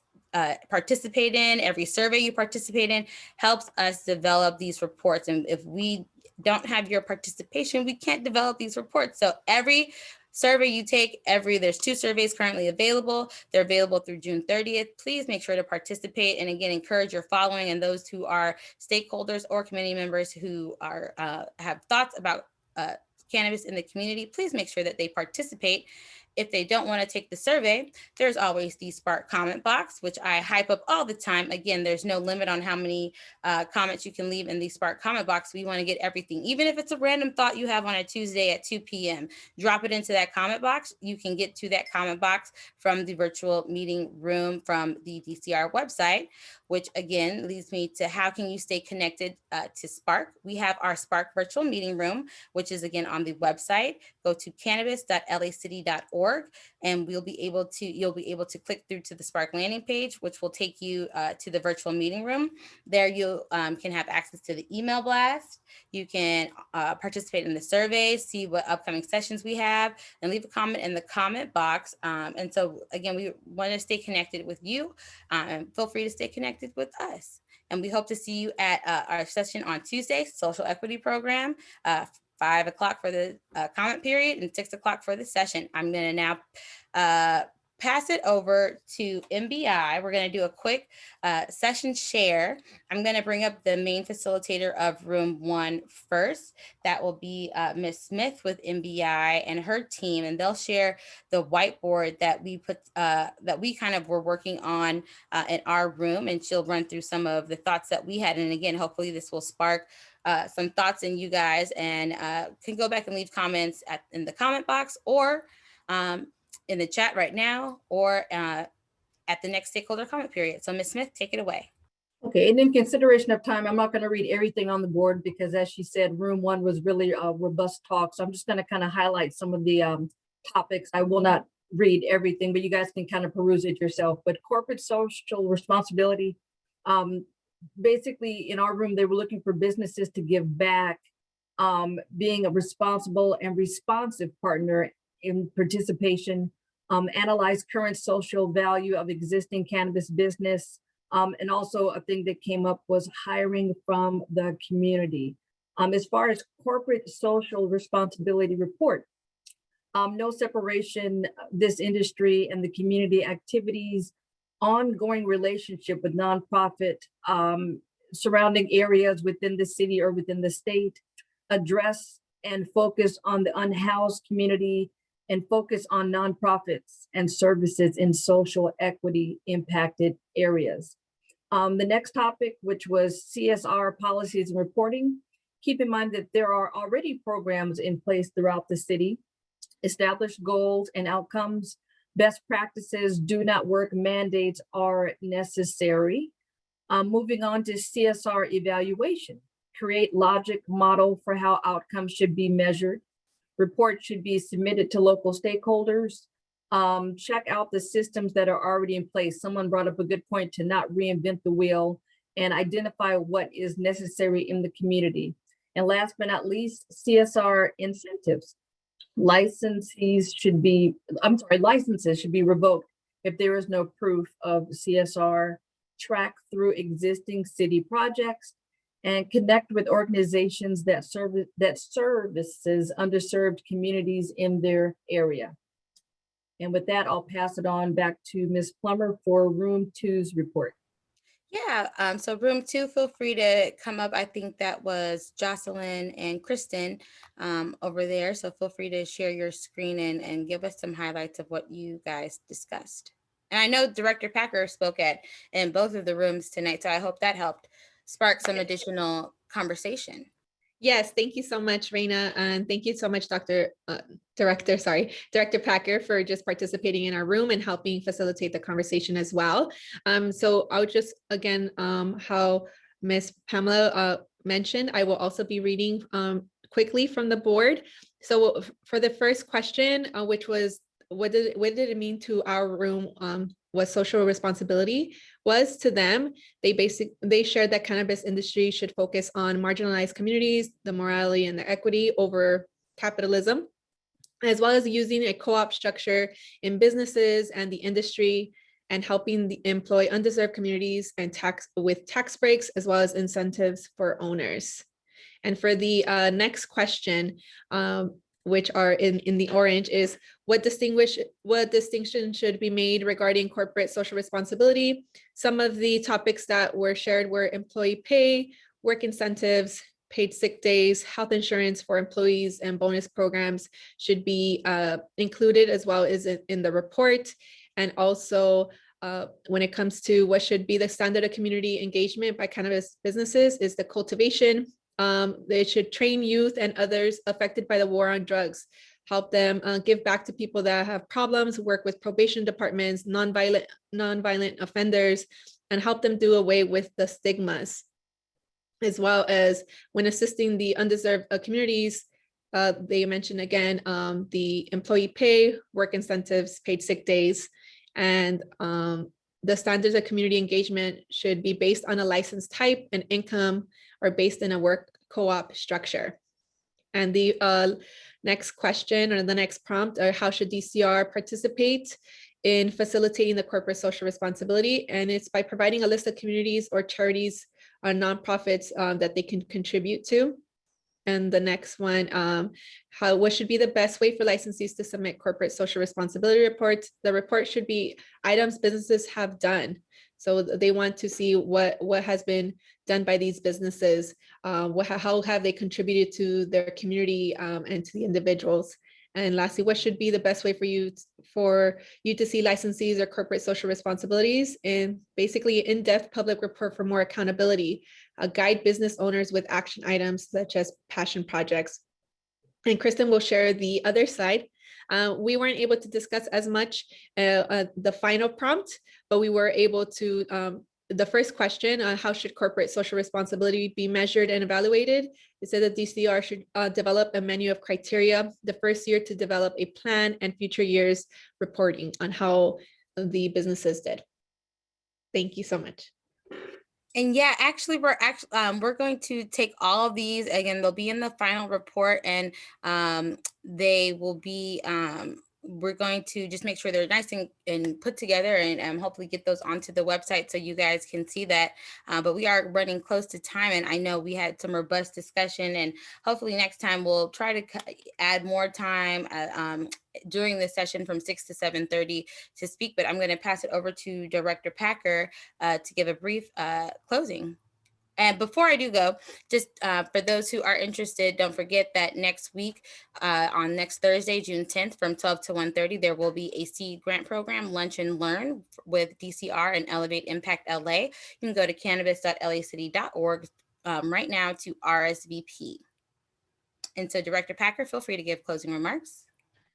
participate in, every survey you participate in, helps us develop these reports. And if we don't have your participation, we can't develop these reports. So every survey you take, there's 2 surveys currently available. They're available through June 30th. Please make sure to participate, and again, encourage your following and those who are stakeholders or community members who are have thoughts about cannabis in the community. Please make sure that they participate. If they don't want to take the survey, there's always the Spark comment box, which I hype up all the time. Again, there's no limit on how many comments you can leave in the Spark comment box. We want to get everything. Even if it's a random thought you have on a Tuesday at 2 p.m., drop it into that comment box. You can get to that comment box from the virtual meeting room from the DCR website, which again leads me to how can you stay connected to Spark? We have our Spark virtual meeting room, which is again on the website. Go to cannabis.lacity.org, and you'll be able to click through to the Spark landing page, which will take you to the virtual meeting room. There you can have access to the email blast. You can participate in the survey, see what upcoming sessions we have, and leave a comment in the comment box. And so again, we want to stay connected with you, and feel free to stay connected with us. And we hope to see you at our session on Tuesday, social equity program, 5 o'clock for the comment period and 6 o'clock for the session. I'm going to now pass it over to MBI. We're going to do a quick session share. I'm going to bring up the main facilitator of room 1 first. That will be Ms. Smith with MBI and her team, and they'll share the whiteboard that we kind of were working on in our room, and she'll run through some of the thoughts that we had. And again, hopefully this will spark some thoughts in you guys, and can go back and leave comments in the comment box, or in the chat right now, or at the next stakeholder comment period. So Ms. Smith, take it away. Okay, and in consideration of time, I'm not going to read everything on the board because, as she said, room 1 was really a robust talk. So I'm just going to kind of highlight some of the topics. I will not read everything, but you guys can kind of peruse it yourself. But corporate social responsibility, basically in our room, they were looking for businesses to give back, being a responsible and responsive partner in participation, analyze current social value of existing cannabis business. And also a thing that came up was hiring from the community. As far as corporate social responsibility report, no separation, this industry and the community activities, ongoing relationship with nonprofit surrounding areas within the city or within the state, address and focus on the unhoused community, and focus on nonprofits and services in social equity impacted areas. The next topic, which was CSR policies and reporting, keep in mind that there are already programs in place throughout the city, established goals and outcomes, best practices do not work, mandates are necessary. Moving on to CSR evaluation, create logic model for how outcomes should be measured. Reports should be submitted to local stakeholders. Check out the systems that are already in place. Someone brought up a good point to not reinvent the wheel, and identify what is necessary in the community. And last but not least, CSR incentives. Licenses should be revoked if there is no proof of CSR. Track through existing city projects, and connect with organizations that services underserved communities in their area. And with that, I'll pass it on back to Ms. Plummer for room 2's report. Yeah, so room 2, feel free to come up. I think that was Jocelyn and Kristen over there. So feel free to share your screen and give us some highlights of what you guys discussed. And I know Director Packer spoke in both of the rooms tonight, so I hope that helped spark some additional conversation. Yes, thank you so much, Raina, and thank you so much, Director Packer, for just participating in our room and helping facilitate the conversation as well. So I'll just, again, how Ms. Pamela mentioned, I will also be reading quickly from the board. So for the first question, which was, what did it mean to our room, what social responsibility was to them? They shared that cannabis industry should focus on marginalized communities, the morality and the equity over capitalism, as well as using a co-op structure in businesses and the industry, and helping employ undeserved communities and tax breaks, as well as incentives for owners. And for the next question, which are in the orange, is what distinction should be made regarding corporate social responsibility? Some of the topics that were shared were employee pay, work incentives, paid sick days, health insurance for employees, and bonus programs should be included as well as in the report. And also, when it comes to what should be the standard of community engagement by cannabis businesses, is the cultivation. They should train youth and others affected by the war on drugs, help them give back to people that have problems, work with probation departments, nonviolent offenders, and help them do away with the stigmas. As well as when assisting the undeserved communities, they mentioned again the employee pay, work incentives, paid sick days, and the standards of community engagement should be based on a license type and income, or based in a work co-op structure. And the next question, or the next prompt, are how should DCR participate in facilitating the corporate social responsibility? And it's by providing a list of communities or charities or nonprofits that they can contribute to. And the next one, what should be the best way for licensees to submit corporate social responsibility reports? The report should be items businesses have done. So they want to see what has been done by these businesses, how have they contributed to their community and to the individuals. And lastly, what should be the best way for you to see licensees or corporate social responsibilities? And basically in-depth public report for more accountability, guide business owners with action items such as passion projects. And Kristen will share the other side. We weren't able to discuss as much the final prompt, but we were able to, the first question, how should corporate social responsibility be measured and evaluated? It said that DCR should develop a menu of criteria the first year to develop a plan, and future years reporting on how the businesses did. Thank you so much. And yeah, actually, we're going to take all of these again. They'll be in the final report, and they will be. We're going to just make sure they're nice and put together, and hopefully get those onto the website so you guys can see that. But we are running close to time, and I know we had some robust discussion, and hopefully next time we'll try to add more time during the session from 6 to 7:30 to speak. But I'm going to pass it over to Director Packer to give a brief closing. And before I do go, just for those who are interested, don't forget that next week, on next Thursday, June 10th, from 12 to 1:30, there will be a seed grant program, Lunch and Learn, with DCR and Elevate Impact LA. You can go to cannabis.lacity.org right now to RSVP. And so, Director Packer, feel free to give closing remarks.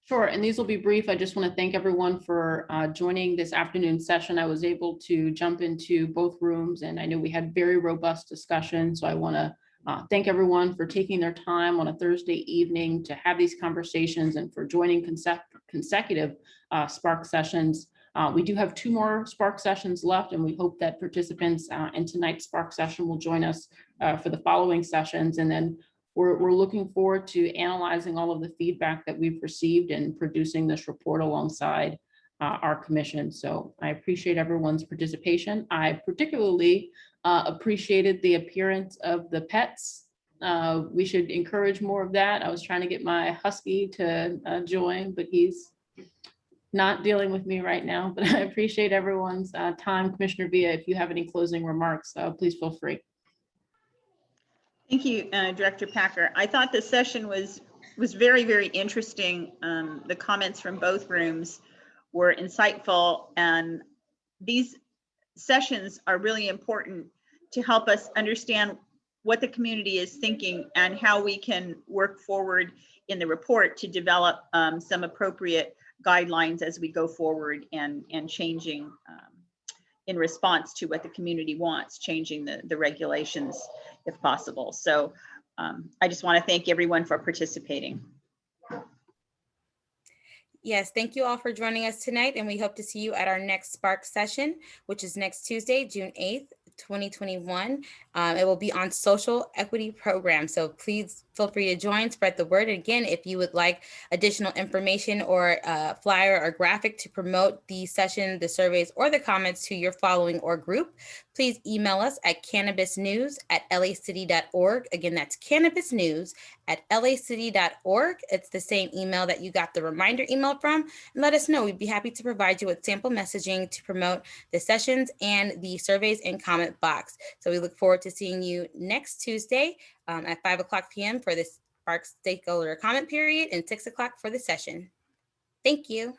Sure, and these will be brief. I just want to thank everyone for joining this afternoon session. I was able to jump into both rooms, and I know we had very robust discussion. So I want to thank everyone for taking their time on a Thursday evening to have these conversations, and for joining consecutive Spark sessions. We do have 2 more Spark sessions left, and we hope that participants in tonight's Spark session will join us for the following sessions. And then we're looking forward to analyzing all of the feedback that we've received and producing this report alongside our commission. So I appreciate everyone's participation. I particularly appreciated the appearance of the pets. We should encourage more of that. I was trying to get my husky to join, but he's not dealing with me right now, but I appreciate everyone's time. Commissioner Villa, if you have any closing remarks, please feel free. Thank you, Director Packer. I thought the session was very, very interesting. The comments from both rooms were insightful, and these sessions are really important to help us understand what the community is thinking and how we can work forward in the report to develop some appropriate guidelines as we go forward and changing in response to what the community wants, changing the regulations if possible. So I just want to thank everyone for participating. Yes, thank you all for joining us tonight, and we hope to see you at our next Spark session, which is next Tuesday, June 8th, 2021. It will be on social equity programs. So please feel free to join, spread the word. And again, if you would like additional information or a flyer or graphic to promote the session, the surveys, or the comments to your following or group, please email us at cannabisnews@lacity.org. Again, that's cannabisnews@lacity.org. It's the same email that you got the reminder email from. And let us know. We'd be happy to provide you with sample messaging to promote the sessions and the surveys and comment box. So we look forward to seeing you next Tuesday at 5:00 p.m. for this Spark stakeholder comment period and 6 o'clock for the session. Thank you.